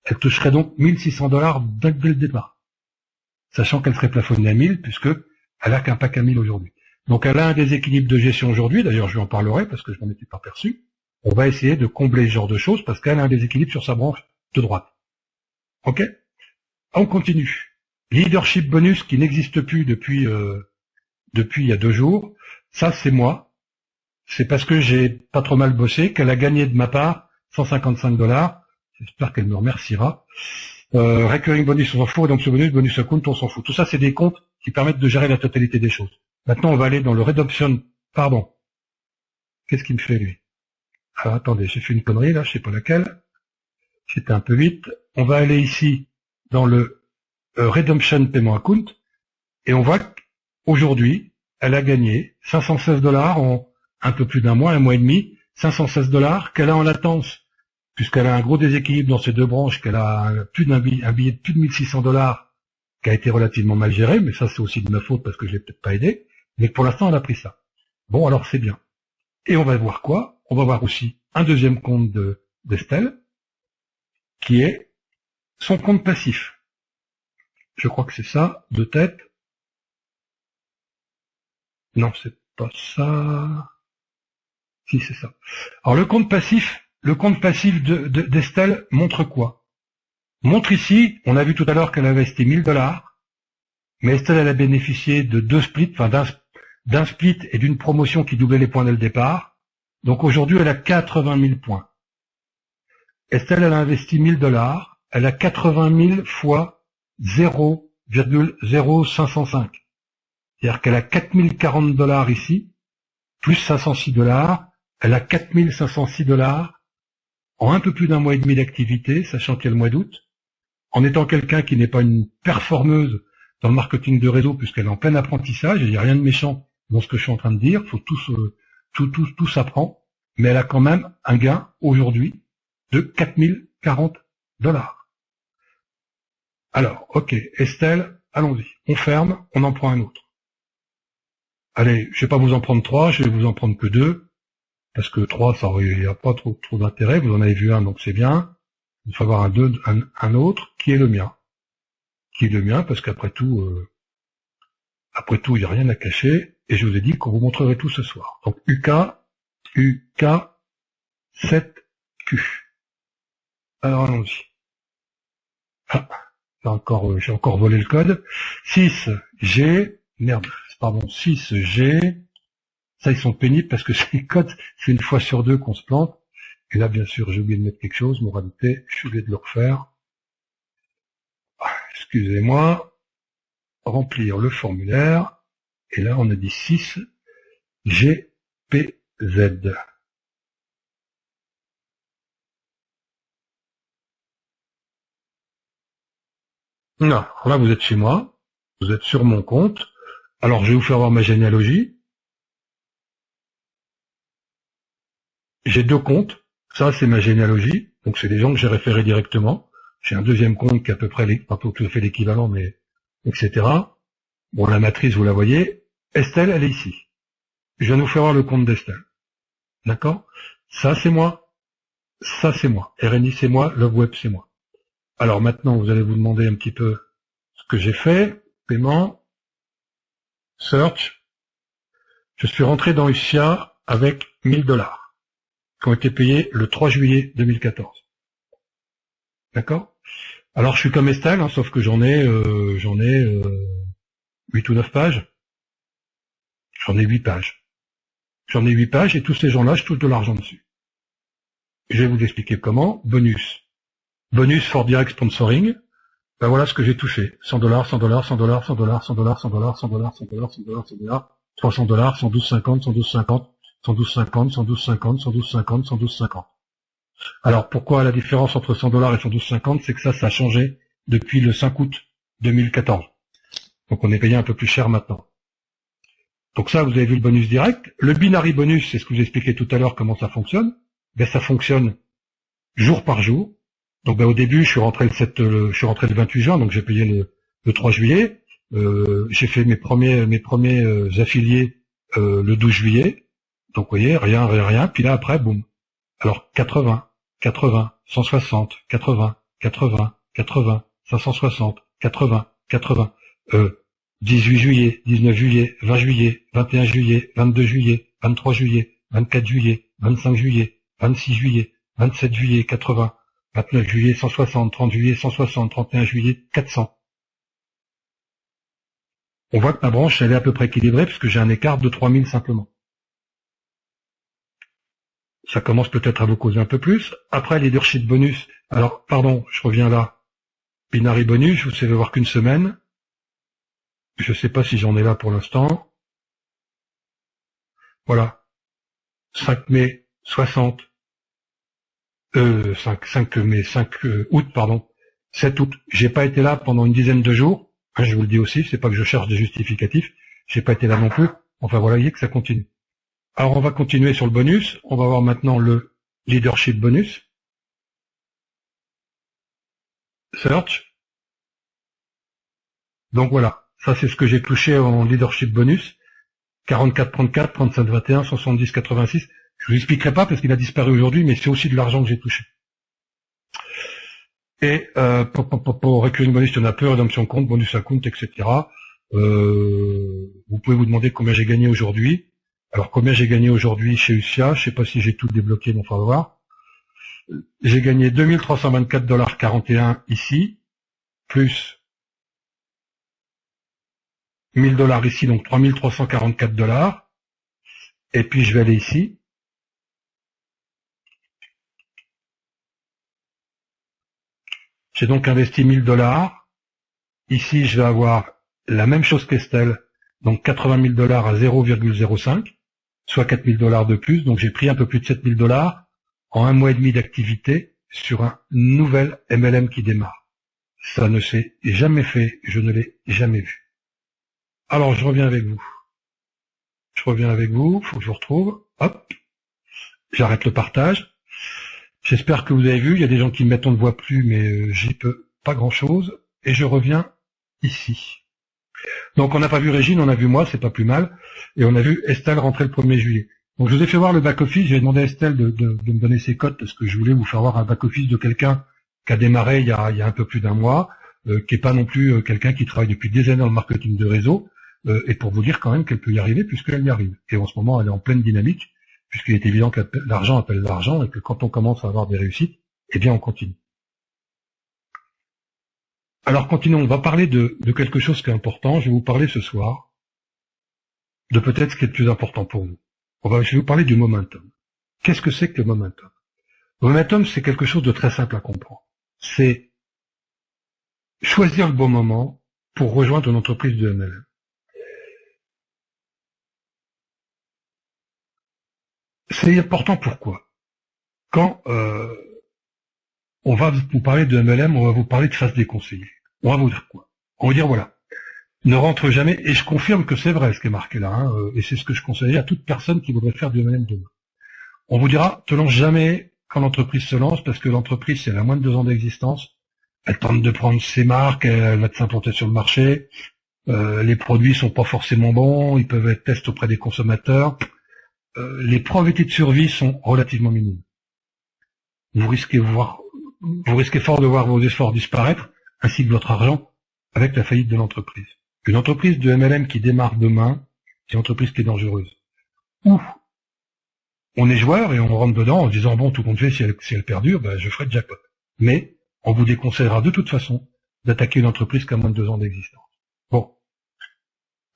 Elle toucherait donc $1600 dès le départ. Sachant qu'elle serait plafonnée à 1000, puisque elle a qu'un pack à 1000 aujourd'hui. Donc elle a un déséquilibre de gestion aujourd'hui, d'ailleurs je lui en parlerai parce que je m'en étais pas perçu. On va essayer de combler ce genre de choses parce qu'elle a un déséquilibre sur sa branche de droite. Ok? On continue. Leadership bonus qui n'existe plus depuis il y a 2 jours. Ça c'est moi. C'est parce que j'ai pas trop mal bossé qu'elle a gagné de ma part $155. J'espère qu'elle me remerciera. Recurring bonus, on s'en fout, donc ce bonus account, on s'en fout. Tout ça, c'est des comptes qui permettent de gérer la totalité des choses. Maintenant, on va aller dans le redemption. Pardon. Qu'est-ce qu'il me fait, lui? Alors, attendez, j'ai fait une connerie, là, je sais pas laquelle. J'étais un peu vite. On va aller ici, dans le redemption payment account, et on voit qu'aujourd'hui, elle a gagné $516 en un peu plus d'un mois, 1 mois et demi, $516 qu'elle a en latence, puisqu'elle a un gros déséquilibre dans ces 2 branches, qu'elle a un billet de plus de $1600 qui a été relativement mal géré, mais ça c'est aussi de ma faute parce que je l'ai peut-être pas aidé, mais pour l'instant elle a pris ça. Bon, alors c'est bien. Et on va voir quoi? On va voir aussi un deuxième compte d'Estelle, qui est son compte passif. Je crois que c'est ça, de tête. Non, c'est pas ça. Si, c'est ça. Alors le compte passif d'Estelle montre quoi? Montre ici, on a vu tout à l'heure qu'elle avait investi 1000 $, mais Estelle, elle a bénéficié de deux splits, enfin d'un split et d'une promotion qui doublait les points dès le départ. Donc aujourd'hui, elle a 80 000 points. Estelle, elle a investi 1000 $, elle a 80 000 fois 0,0505. C'est-à-dire qu'elle a 4040 $ ici, plus 506 $, elle a 4506 $ en un peu plus d'un mois et demi d'activité, sachant qu'il y a le mois d'août, en étant quelqu'un qui n'est pas une performeuse dans le marketing de réseau, puisqu'elle est en plein apprentissage, il n'y a rien de méchant dans ce que je suis en train de dire, faut tout s'apprend, mais elle a quand même un gain aujourd'hui de 4040 $. Alors, ok, Estelle, allons-y, on ferme, on en prend un autre. Allez, je vais pas vous en prendre 3, je vais vous en prendre que 2, parce que 3, il n'y a pas trop d'intérêt, vous en avez vu un, donc c'est bien. Il faut avoir un autre, qui est le mien. Qui est le mien, parce qu'après tout, il n'y a rien à cacher, et je vous ai dit qu'on vous montrerait tout ce soir. Donc, UK 7Q. Alors, allons-y. Ah, j'ai encore volé le code. 6G, merde, pardon, 6G, ça ils sont pénibles parce que c'est les codes, c'est une fois sur deux qu'on se plante. Et là, bien sûr, j'ai oublié de mettre quelque chose, moralité, je suis obligé de le refaire. Ah, excusez-moi. Remplir le formulaire. Et là, on a dit 6GPZ. Non, là, vous êtes chez moi. Vous êtes sur mon compte. Alors, je vais vous faire voir ma généalogie. J'ai deux comptes. Ça, c'est ma généalogie. Donc, c'est des gens que j'ai référés directement. J'ai un deuxième compte qui est à peu près, pas tout à fait l'équivalent, mais etc. Bon, la matrice, vous la voyez. Estelle, elle est ici. Je viens de vous faire voir le compte d'Estelle. D'accord? Ça, c'est moi. Ça, c'est moi. RNI, c'est moi. LoveWeb, c'est moi. Alors maintenant, vous allez vous demander un petit peu ce que j'ai fait. Paiement. Search. Je suis rentré dans USIA avec 1000 $ qui ont été payés le 3 juillet 2014. D'accord? Alors je suis comme Estelle, hein, sauf que j'en ai 8 ou 9 pages. J'en ai 8 pages. J'en ai 8 pages et tous ces gens-là, je touche de l'argent dessus. Je vais vous expliquer comment. Bonus. Bonus for direct sponsoring. Ben voilà ce que j'ai touché. 100 $, 100 $, 100 $, 100 $, 100 $, 100 $, 100 $, 100 $, 100 $, 100 $, 300 $, 112,50, 112,50, 112,50, 112,50, 112,50, 112,50. Alors pourquoi la différence entre 100 $ et 112,50? C'est que ça a changé depuis le 5 août 2014. Donc on est payé un peu plus cher maintenant. Donc ça, vous avez vu le bonus direct. Le binary bonus, c'est ce que je vous expliquais tout à l'heure comment ça fonctionne. Ben ça fonctionne jour par jour. Donc ben, au début, je suis rentré le 28 juin, donc j'ai payé le 3 juillet. J'ai fait mes premiers affiliés le 12 juillet. Donc vous voyez, rien. Puis là après, boum. Alors 80, 160, 80, 560, 80, 18 juillet, 19 juillet, 20 juillet, 21 juillet, 22 juillet, 23 juillet, 24 juillet, 25 juillet, 26 juillet, 27 juillet, 80, 29 juillet, 160, 30 juillet, 160, 31 juillet, 400. On voit que ma branche, elle est à peu près équilibrée puisque j'ai un écart de 3000 simplement. Ça commence peut-être à vous causer un peu plus. Après, leadership bonus. Alors, pardon, je reviens là. Binary bonus, je vous savez voir qu'une semaine. Je ne sais pas si j'en ai là pour l'instant. Voilà. 5 mai 60. 5 août, pardon. 7 août. J'ai pas été là pendant une dizaine de jours. Je vous le dis aussi, c'est pas que je cherche des justificatifs. J'ai pas été là non plus. Enfin voilà, vous voyez que ça continue. Alors on va continuer sur le bonus. On va voir maintenant le leadership bonus. Search. Donc voilà. Ça c'est ce que j'ai touché en leadership bonus. 44, 34, 37, 21, 70, 86. Je vous expliquerai pas parce qu'il a disparu aujourd'hui, mais c'est aussi de l'argent que j'ai touché. Et pour recurring bonus, il y en a peu, rédemption compte, bonus à compte, etc. Vous pouvez vous demander combien j'ai gagné aujourd'hui. Alors combien j'ai gagné aujourd'hui chez USIA, je sais pas si j'ai tout débloqué, mais on va voir. J'ai gagné 2324,41 $ ici, plus 1000 $ ici, donc 3344 $. Et puis je vais aller ici. J'ai donc investi 1000 $. Ici, je vais avoir la même chose qu'Estelle, donc 80 000 $ à 0,05, soit 4 000 $ de plus. Donc j'ai pris un peu plus de 7 000 $ en 1 mois et demi d'activité sur un nouvel MLM qui démarre. Ça ne s'est jamais fait, je ne l'ai jamais vu. Alors je reviens avec vous. Faut que je vous retrouve. Hop, j'arrête le partage. J'espère que vous avez vu, il y a des gens qui me mettent on ne voit plus, mais j'y peux pas grand chose. Et je reviens ici. Donc on n'a pas vu Régine, on a vu moi, c'est pas plus mal. Et on a vu Estelle rentrer le 1er juillet. Donc je vous ai fait voir le back-office, j'ai demandé à Estelle de me donner ses codes parce que je voulais vous faire voir un back-office de quelqu'un qui a démarré il y a un peu plus d'un mois, qui est pas non plus quelqu'un qui travaille depuis des années dans le marketing de réseau, et pour vous dire quand même qu'elle peut y arriver puisqu'elle y arrive. Et en ce moment elle est en pleine dynamique, puisqu'il est évident que l'argent appelle l'argent et que quand on commence à avoir des réussites, eh bien on continue. Alors continuons, on va parler de quelque chose qui est important. Je vais vous parler ce soir de peut-être ce qui est le plus important pour vous. Je vais vous parler du momentum. Qu'est-ce que c'est que le momentum? Le momentum, c'est quelque chose de très simple à comprendre. C'est choisir le bon moment pour rejoindre une entreprise de MLM. C'est important pourquoi? Quand on va vous parler de MLM, on va vous parler de phase déconseillée. On va vous dire quoi? On va vous dire voilà, ne rentre jamais, et je confirme que c'est vrai ce qui est marqué là, et c'est ce que je conseille à toute personne qui voudrait faire du MLM demain. On vous dira, te lance jamais quand l'entreprise se lance, parce que l'entreprise, c'est elle a moins de 2 ans d'existence, elle tente de prendre ses marques, elle va s'implanter sur le marché, les produits sont pas forcément bons, ils peuvent être testés auprès des consommateurs, les probabilités de survie sont relativement minimes. Vous risquez fort de voir vos efforts disparaître, ainsi que votre argent, avec la faillite de l'entreprise. Une entreprise de MLM qui démarre demain, c'est une entreprise qui est dangereuse. Ou on est joueur et on rentre dedans en disant bon, tout compte fait, si elle perdure, ben, je ferai le jackpot. Mais on vous déconseillera de toute façon d'attaquer une entreprise qui a moins de 2 ans d'existence. Bon,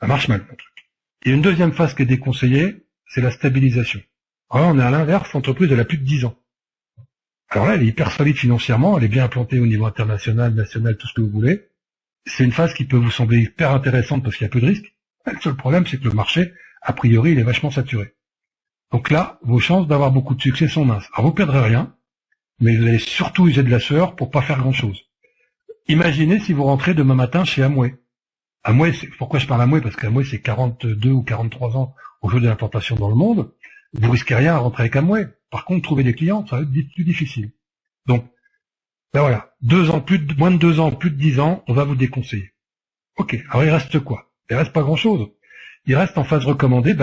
ça marche mal mon truc. Et une deuxième phase qui est déconseillée, c'est la stabilisation. Alors là, on est à l'inverse, l'entreprise elle a plus de 10 ans. Alors là, elle est hyper solide financièrement, elle est bien implantée au niveau international, national, tout ce que vous voulez. C'est une phase qui peut vous sembler hyper intéressante parce qu'il y a peu de risques. Le seul problème, c'est que le marché, a priori, il est vachement saturé. Donc là, vos chances d'avoir beaucoup de succès sont minces. Alors vous perdrez rien, mais vous allez surtout user de la sueur pour pas faire grand-chose. Imaginez si vous rentrez demain matin chez Amway. Amway, pourquoi je parle Amway? Parce qu'Amway, c'est 42 ou 43 ans au jeu de l'implantation dans le monde. Vous risquez rien à rentrer avec Amway. Par contre, trouver des clients, ça va être plus difficile. Donc, ben voilà, moins de 2 ans, plus de 10 ans, on va vous déconseiller. Ok, alors il reste quoi? Il reste pas grand-chose. Il reste en phase recommandée,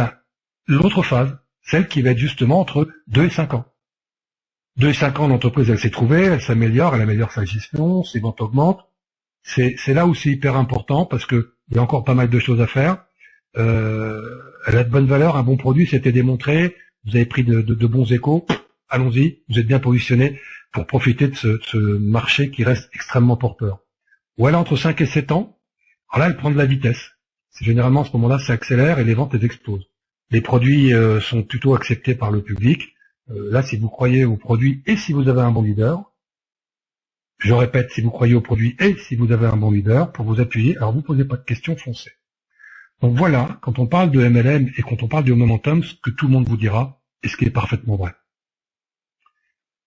l'autre phase, celle qui va être justement entre 2 et 5 ans. 2 et 5 ans, l'entreprise, elle s'est trouvée, elle s'améliore, elle améliore sa gestion, ses ventes augmentent. C'est là où c'est hyper important parce que il y a encore pas mal de choses à faire. Elle a de bonnes valeurs, un bon produit, c'était démontré, vous avez pris de bons échos, allons-y, vous êtes bien positionné pour profiter de ce marché qui reste extrêmement porteur. Ou elle a entre 5 et 7 ans, alors là, elle prend de la vitesse. C'est généralement à ce moment-là, ça accélère et les ventes, elles explosent. Les produits sont plutôt acceptés par le public. Là, si vous croyez aux produits et si vous avez un bon leader, je répète, si vous croyez aux produits et si vous avez un bon leader, pour vous appuyer, alors vous posez pas de questions, foncez. Donc voilà, quand on parle de MLM et quand on parle du momentum, ce que tout le monde vous dira, et ce qui est parfaitement vrai.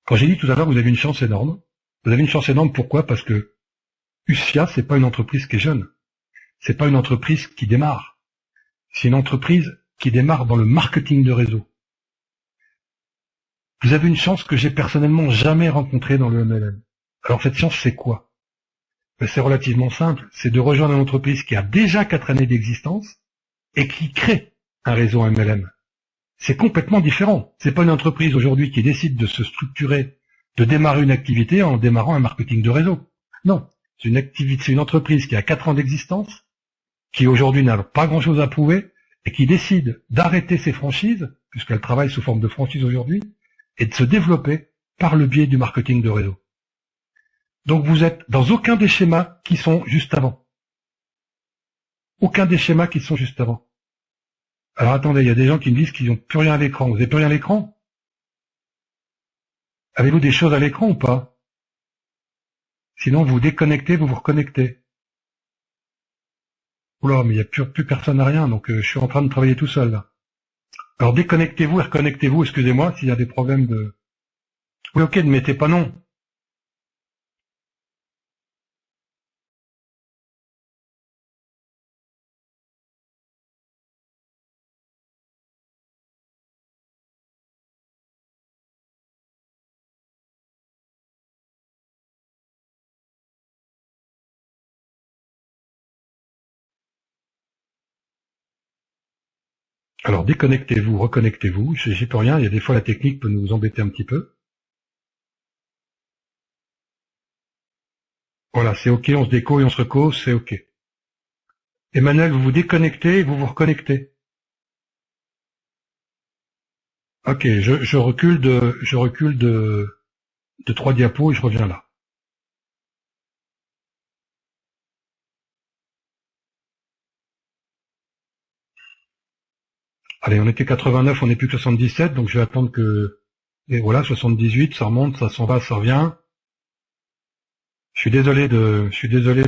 Quand j'ai dit tout à l'heure, vous avez une chance énorme. Vous avez une chance énorme, pourquoi? Parce que USIA, c'est pas une entreprise qui est jeune. C'est pas une entreprise qui démarre. C'est une entreprise qui démarre dans le marketing de réseau. Vous avez une chance que j'ai personnellement jamais rencontrée dans le MLM. Alors cette chance, c'est quoi? C'est relativement simple. C'est de rejoindre une entreprise qui a déjà 4 années d'existence et qui crée un réseau MLM. C'est complètement différent. C'est pas une entreprise aujourd'hui qui décide de se structurer, de démarrer une activité en démarrant un marketing de réseau. Non. C'est une entreprise qui a 4 ans d'existence, qui aujourd'hui n'a pas grand chose à prouver, et qui décide d'arrêter ses franchises, puisqu'elle travaille sous forme de franchise aujourd'hui, et de se développer par le biais du marketing de réseau. Donc vous êtes dans aucun des schémas qui sont juste avant. Aucun des schémas qui sont juste avant. Alors attendez, il y a des gens qui me disent qu'ils n'ont plus rien à l'écran. Vous n'avez plus rien à l'écran? Avez-vous des choses à l'écran ou pas? Sinon vous déconnectez, vous vous reconnectez. Oula, mais il n'y a plus personne à rien, donc je suis en train de travailler tout seul là. Alors déconnectez-vous et reconnectez-vous, excusez-moi s'il y a des problèmes de... Oui, ok, ne mettez pas non. Alors déconnectez-vous, reconnectez-vous, j'y peux rien, il y a des fois la technique peut nous embêter un petit peu. Voilà, c'est ok, on se déco et on se reco, c'est ok. Emmanuel, vous vous déconnectez et vous vous reconnectez. Ok, je recule de 3 diapos et je reviens là. Allez, on était 89, on n'est plus que 77, donc je vais attendre que... Et voilà, 78, ça remonte, ça s'en va, ça revient. Je suis désolé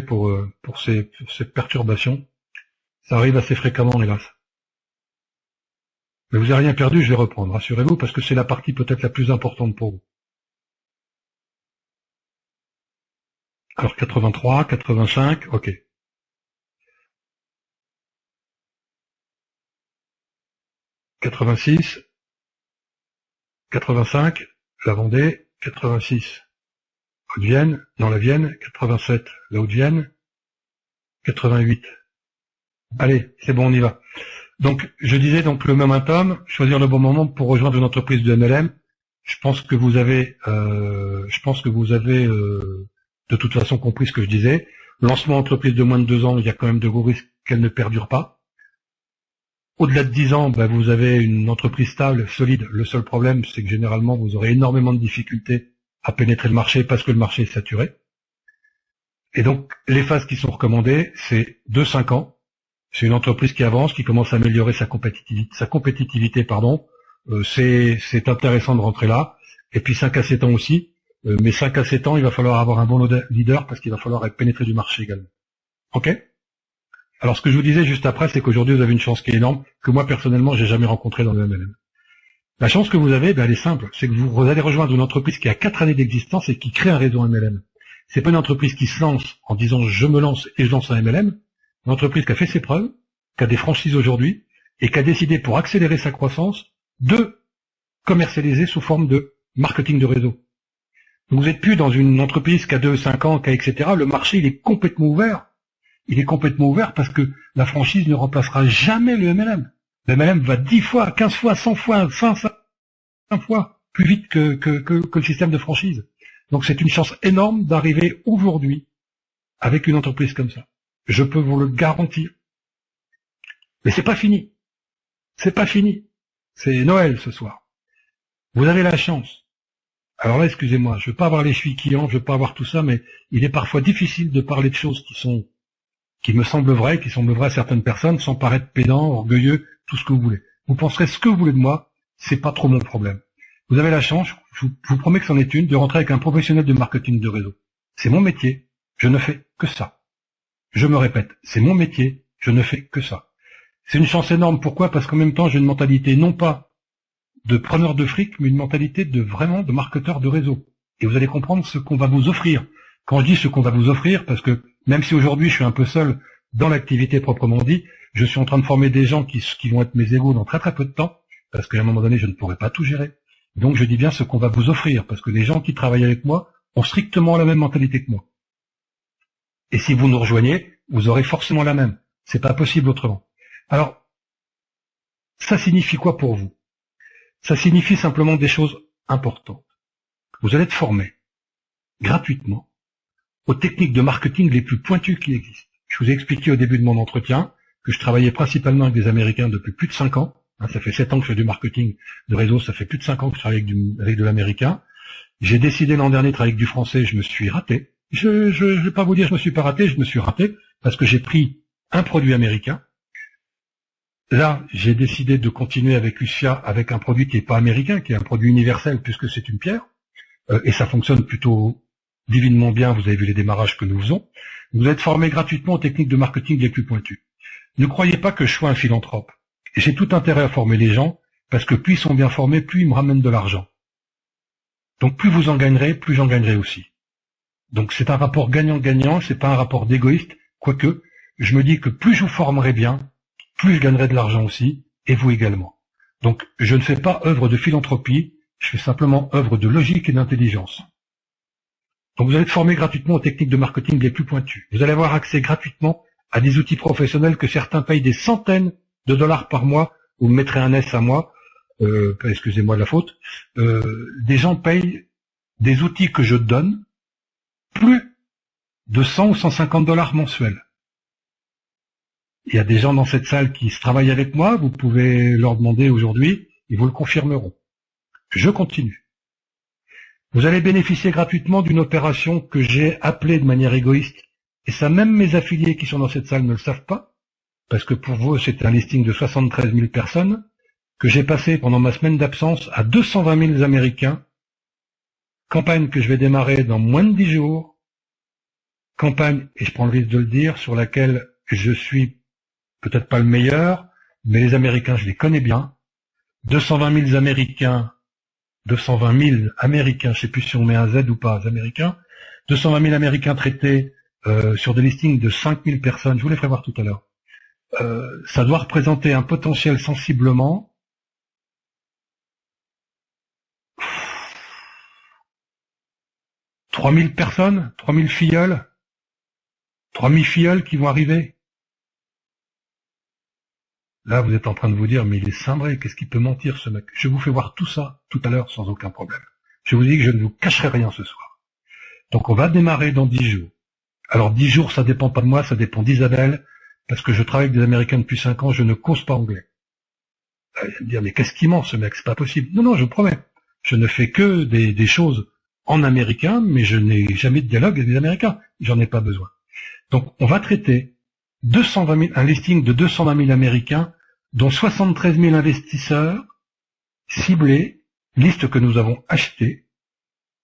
pour ces perturbations. Ça arrive assez fréquemment, hélas. Mais vous n'avez rien perdu, je vais reprendre, rassurez-vous, parce que c'est la partie peut-être la plus importante pour vous. Alors 83, 85, ok. 86, 85, la Vendée, 86, Haute-Vienne, dans la Vienne, 87, la Haute-Vienne, 88. Allez, c'est bon, on y va. Donc, je disais donc le momentum, choisir le bon moment pour rejoindre une entreprise de MLM. Je pense que vous avez, de toute façon compris ce que je disais. Lancement d'entreprise de moins de 2 ans, il y a quand même de gros risques qu'elle ne perdure pas. Au-delà de 10 ans, vous avez une entreprise stable, solide. Le seul problème, c'est que généralement, vous aurez énormément de difficultés à pénétrer le marché parce que le marché est saturé. Et donc, les phases qui sont recommandées, c'est 2-5 ans. C'est une entreprise qui avance, qui commence à améliorer sa compétitivité, c'est intéressant de rentrer là. Et puis 5 à 7 ans aussi. Mais 5 à 7 ans, il va falloir avoir un bon leader parce qu'il va falloir être pénétré du marché également. Ok? Alors ce que je vous disais juste après, c'est qu'aujourd'hui vous avez une chance qui est énorme, que moi personnellement j'ai jamais rencontrée dans le MLM. La chance que vous avez, elle est simple, c'est que vous allez rejoindre une entreprise qui a 4 années d'existence et qui crée un réseau MLM. C'est pas une entreprise qui se lance en disant je me lance et je lance un MLM. Une entreprise qui a fait ses preuves, qui a des franchises aujourd'hui, et qui a décidé pour accélérer sa croissance de commercialiser sous forme de marketing de réseau. Donc vous n'êtes plus dans une entreprise qui a 2-5 ans, qui a etc. Le marché, il est complètement ouvert. Il est complètement ouvert parce que la franchise ne remplacera jamais le MLM. Le MLM va 10 fois, 15 fois, 100 fois, 500 fois plus vite que le système de franchise. Donc c'est une chance énorme d'arriver aujourd'hui avec une entreprise comme ça. Je peux vous le garantir. Mais c'est pas fini. C'est pas fini. C'est Noël ce soir. Vous avez la chance. Alors là, excusez-moi, je veux pas avoir les chevilles qui enflent, je veux pas avoir tout ça, mais il est parfois difficile de parler de choses qui me semblent vraies, qui semblent vraies à certaines personnes, sans paraître pédant, orgueilleux, tout ce que vous voulez. Vous penserez ce que vous voulez de moi, c'est pas trop mon problème. Vous avez la chance, je vous promets que c'en est une, de rentrer avec un professionnel de marketing de réseau. C'est mon métier, je ne fais que ça. Je me répète, c'est mon métier, je ne fais que ça. C'est une chance énorme, pourquoi? Parce qu'en même temps, j'ai une mentalité non pas de preneur de fric, mais une mentalité de vraiment de marketeur de réseau. Et vous allez comprendre ce qu'on va vous offrir. Quand je dis ce qu'on va vous offrir, parce que même si aujourd'hui je suis un peu seul dans l'activité proprement dit, je suis en train de former des gens qui vont être mes égaux dans très très peu de temps, parce qu'à un moment donné je ne pourrai pas tout gérer. Donc je dis bien ce qu'on va vous offrir, parce que les gens qui travaillent avec moi ont strictement la même mentalité que moi. Et si vous nous rejoignez, vous aurez forcément la même. C'est pas possible autrement. Alors, Ça signifie quoi pour vous? Ça signifie simplement des choses importantes. Vous allez être formé gratuitement aux techniques de marketing les plus pointues qui existent. Je vous ai expliqué au début de mon entretien que je travaillais principalement avec des Américains depuis plus de 5 ans. Ça fait 7 ans que je fais du marketing de réseau, ça fait plus de 5 ans que je travaille avec de l'américain. J'ai décidé l'an dernier de travailler avec du français, je me suis raté. Je vais pas vous dire je me suis pas raté, je me suis raté parce que j'ai pris un produit américain. Là, j'ai décidé de continuer avec USFIA avec un produit qui n'est pas américain, qui est un produit universel puisque c'est une pierre. Et ça fonctionne plutôt divinement bien, vous avez vu les démarrages que nous faisons. Vous êtes formé gratuitement aux techniques de marketing les plus pointues. Ne croyez pas que je sois un philanthrope. J'ai tout intérêt à former les gens, parce que plus ils sont bien formés, plus ils me ramènent de l'argent. Donc plus vous en gagnerez, plus j'en gagnerai aussi. Donc c'est un rapport gagnant-gagnant, c'est pas un rapport d'égoïste, quoique je me dis que plus je vous formerai bien, plus je gagnerai de l'argent aussi, et vous également. Donc je ne fais pas œuvre de philanthropie, je fais simplement œuvre de logique et d'intelligence. Donc vous allez être formé gratuitement aux techniques de marketing les plus pointues. Vous allez avoir accès gratuitement à des outils professionnels que certains payent des centaines de dollars par mois. Vous me mettrez un S à moi, excusez-moi de la faute. Des gens payent des outils que je donne plus de 100 ou 150 dollars mensuels. Il y a des gens dans cette salle qui se travaillent avec moi, vous pouvez leur demander aujourd'hui, ils vous le confirmeront. Je continue. Vous allez bénéficier gratuitement d'une opération que j'ai appelée de manière égoïste, et ça même mes affiliés qui sont dans cette salle ne le savent pas, parce que pour vous c'est un listing de 73 000 personnes, que j'ai passé pendant ma semaine d'absence à 220 000 Américains, campagne que je vais démarrer dans moins de 10 jours, campagne, et je prends le risque de le dire, sur laquelle je suis peut-être pas le meilleur, mais les Américains je les connais bien, 220 000 Américains, je ne sais plus si on met un Z ou pas, Américains, 220 000 Américains traités sur des listings de 5 000 personnes, je vous les ferai voir tout à l'heure. Ça doit représenter un potentiel sensiblement 3 000 personnes, 3 000 filleuls, 3 000 filleuls qui vont arriver. Là, vous êtes en train de vous dire, mais il est cimbré, qu'est-ce qu'il peut mentir ce mec? Je vous fais voir tout ça tout à l'heure sans aucun problème. Je vous dis que je ne vous cacherai rien ce soir. Donc on va démarrer dans 10 jours. Alors 10 jours, ça dépend pas de moi, ça dépend d'Isabelle, parce que je travaille avec des Américains depuis 5 ans, je ne cause pas anglais. Elle va me dire, mais qu'est-ce qu'il ment ce mec? C'est pas possible. Non, je vous promets. Je ne fais que des choses en américain, mais je n'ai jamais de dialogue avec des Américains. J'en ai pas besoin. Donc on va traiter 220 000, un listing de 220 000 Américains, dont 73 000 investisseurs ciblés, liste que nous avons achetée,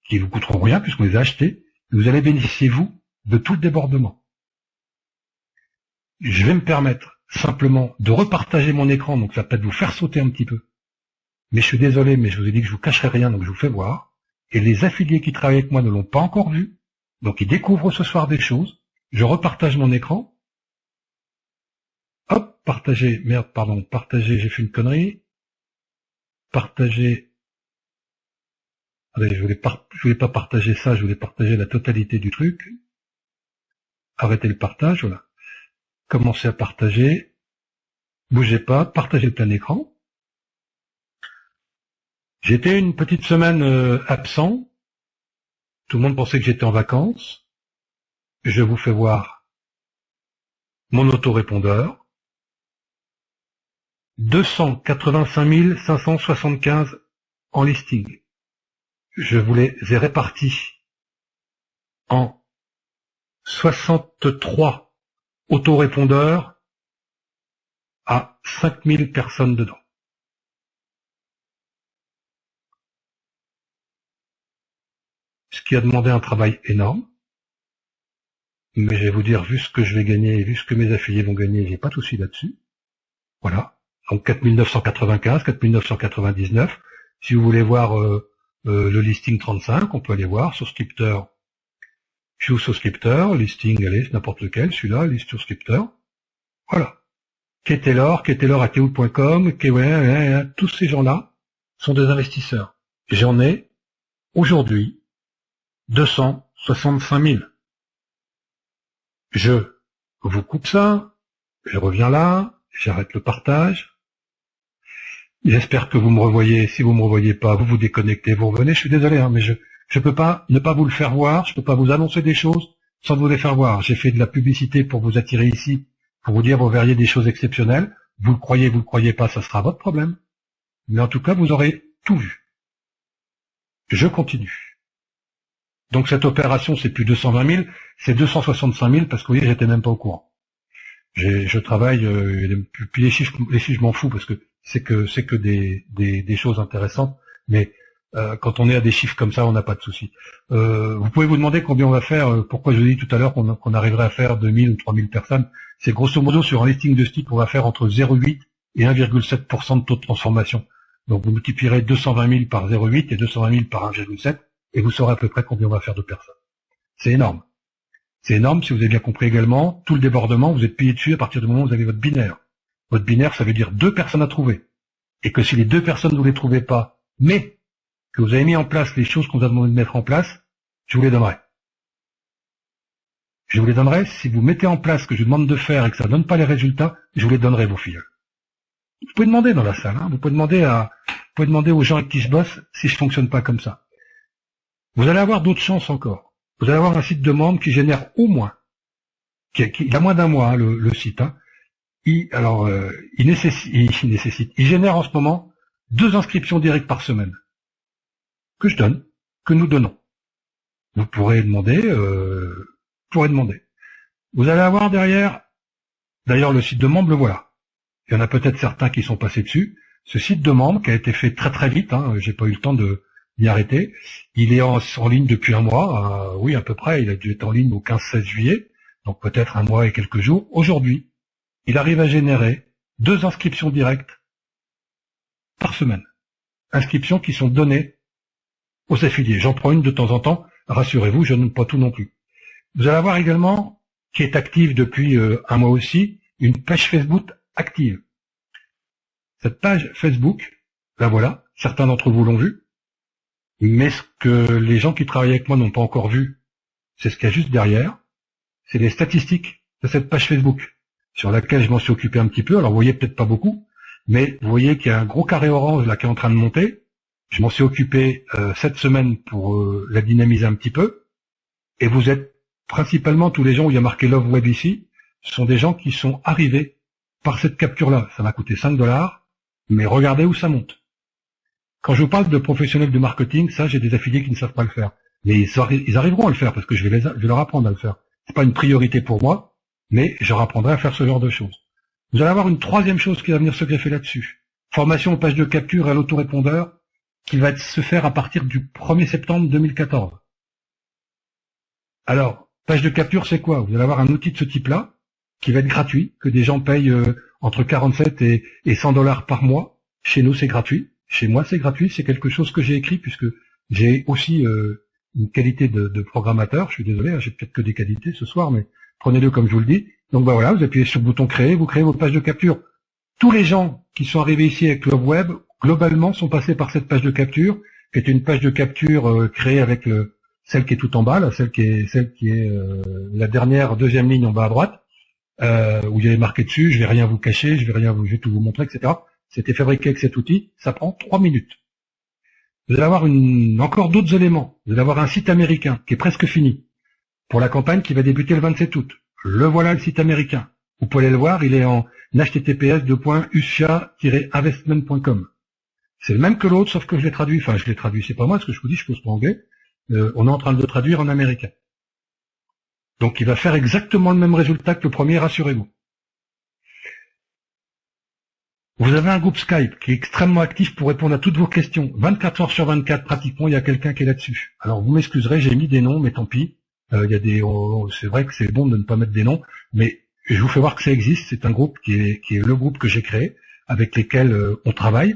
qui vous coûteront rien puisqu'on les a achetés, et vous allez bénéficier, vous, de tout le débordement. Je vais me permettre simplement de repartager mon écran, donc ça peut peut-être vous faire sauter un petit peu. Mais je suis désolé, mais je vous ai dit que je vous cacherai rien, donc je vous fais voir. Et les affiliés qui travaillent avec moi ne l'ont pas encore vu, donc ils découvrent ce soir des choses. Je repartage mon écran. Hop, partager, merde, pardon, partager, j'ai fait une connerie. Partager. Allez, je voulais pas partager ça, je voulais partager la totalité du truc. Arrêtez le partage, voilà. Commencez à partager. Bougez pas, partagez le plein écran. J'étais une petite semaine absent. Tout le monde pensait que j'étais en vacances. Je vous fais voir mon autorépondeur. 285 575 en listing. Je vous les ai répartis en 63 autorépondeurs à 5000 personnes dedans. Ce qui a demandé un travail énorme. Mais je vais vous dire, vu ce que je vais gagner et vu ce que mes affiliés vont gagner, j'ai pas de souci là-dessus. Voilà. Donc 4995, 4999. Si vous voulez voir le listing 35, on peut aller voir sur Scripter. Je suis sur Scripter, listing, allez, c'est n'importe lequel, celui-là, liste sur Scripter. Voilà. Keteler@yahoo.com, tous ces gens-là sont des investisseurs. J'en ai, aujourd'hui, 265 000. Je vous coupe ça, je reviens là, j'arrête le partage. J'espère que vous me revoyez. Si vous me revoyez pas, vous vous déconnectez, vous revenez. Je suis désolé, hein, mais je peux pas ne pas vous le faire voir. Je peux pas vous annoncer des choses sans vous les faire voir. J'ai fait de la publicité pour vous attirer ici, pour vous dire vous verriez des choses exceptionnelles. Vous le croyez pas, ça sera votre problème. Mais en tout cas, vous aurez tout vu. Je continue. Donc cette opération, c'est plus 220 000, c'est 265 000 parce que vous voyez, j'étais même pas au courant. Je travaille, puis les chiffres je m'en fous parce que c'est que des choses intéressantes, mais quand on est à des chiffres comme ça, on n'a pas de souci. Vous pouvez vous demander combien on va faire, pourquoi je vous dis tout à l'heure qu'on arriverait à faire 2000 ou 3000 personnes. C'est grosso modo sur un listing de ce type, on va faire entre 0,8 et 1,7% de taux de transformation. Donc vous multiplierez 220 000 par 0,8 et 220 000 par 1,7 et vous saurez à peu près combien on va faire de personnes. C'est énorme. C'est énorme, si vous avez bien compris également, tout le débordement, vous êtes payé dessus à partir du moment où vous avez votre binaire. Votre binaire, ça veut dire 2 personnes à trouver. Et que si les 2 personnes, vous ne les trouvez pas, mais que vous avez mis en place les choses qu'on vous a demandé de mettre en place, je vous les donnerai. Je vous les donnerai, si vous mettez en place ce que je vous demande de faire et que ça ne donne pas les résultats, je vous les donnerai, vos filles. Vous pouvez demander dans la salle, hein, vous pouvez demander aux gens avec qui je bosse si je fonctionne pas comme ça. Vous allez avoir d'autres chances encore. Vous allez avoir un site de membres qui génère au moins, il a moins d'un mois, hein, le site. Hein. Il génère en ce moment 2 inscriptions directes par semaine. Que je donne, que nous donnons. Vous pourrez demander, Vous allez avoir derrière, d'ailleurs le site de membres, le voilà. Il y en a peut-être certains qui sont passés dessus. Ce site de membres qui a été fait très très vite, hein, j'ai pas eu le temps d'y arrêter. Il est en ligne depuis un mois, oui à peu près, il a dû être en ligne au 15-16 juillet, donc peut-être un mois et quelques jours. Aujourd'hui, il arrive à générer 2 inscriptions directes par semaine. Inscriptions qui sont données aux affiliés. J'en prends une de temps en temps, rassurez-vous, je ne donne pas tout non plus. Vous allez avoir également, qui est active depuis un mois aussi, une page Facebook active. Cette page Facebook, la voilà, certains d'entre vous l'ont vue, mais ce que les gens qui travaillent avec moi n'ont pas encore vu, c'est ce qu'il y a juste derrière, c'est les statistiques de cette page Facebook, sur laquelle je m'en suis occupé un petit peu. Alors vous voyez peut-être pas beaucoup, mais vous voyez qu'il y a un gros carré orange là qui est en train de monter. Je m'en suis occupé cette semaine pour la dynamiser un petit peu, et vous êtes principalement tous les gens où il y a marqué Love Web ici, ce sont des gens qui sont arrivés par cette capture-là. Ça m'a coûté 5 $, mais regardez où ça monte. Quand je vous parle de professionnels de marketing, ça, j'ai des affiliés qui ne savent pas le faire. Mais ils arriveront à le faire parce que je vais leur apprendre à le faire. C'est pas une priorité pour moi, mais je leur apprendrai à faire ce genre de choses. Vous allez avoir une troisième chose qui va venir se greffer là-dessus. Formation aux pages de capture et à l'autorépondeur qui va se faire à partir du 1er septembre 2014. Alors, page de capture, c'est quoi? Vous allez avoir un outil de ce type-là qui va être gratuit, que des gens payent entre 47 et 100 $ par mois. Chez nous, c'est gratuit. Chez moi, c'est gratuit. C'est quelque chose que j'ai écrit puisque j'ai aussi une qualité de programmateur. Je suis désolé, hein, j'ai peut-être que des qualités ce soir, mais prenez-le comme je vous le dis. Donc bah voilà, vous appuyez sur le bouton créer, vous créez vos pages de capture. Tous les gens qui sont arrivés ici avec Love Web, globalement, sont passés par cette page de capture, qui est une page de capture créée avec celle qui est tout en bas, là, celle qui est la dernière deuxième ligne en bas à droite, où il y avait marqué dessus, je vais rien vous cacher, je vais tout vous montrer, etc. C'était fabriqué avec cet outil, ça prend 3 minutes. Vous allez avoir encore d'autres éléments. Vous allez avoir un site américain qui est presque fini, pour la campagne qui va débuter le 27 août. Le voilà, le site américain. Vous pouvez aller le voir, il est en https://usha-investment.com. C'est le même que l'autre, sauf que je l'ai traduit. Enfin, je l'ai traduit, c'est pas moi, ce que je vous dis, je pose pas anglais. On est en train de le traduire en américain. Donc il va faire exactement le même résultat que le premier, rassurez-vous. Vous avez un groupe Skype qui est extrêmement actif pour répondre à toutes vos questions. 24 heures sur 24, pratiquement, il y a quelqu'un qui est là-dessus. Alors vous m'excuserez, j'ai mis des noms, mais tant pis. C'est vrai que c'est bon de ne pas mettre des noms, mais je vous fais voir que ça existe. C'est un groupe qui est le groupe que j'ai créé, avec lesquels on travaille,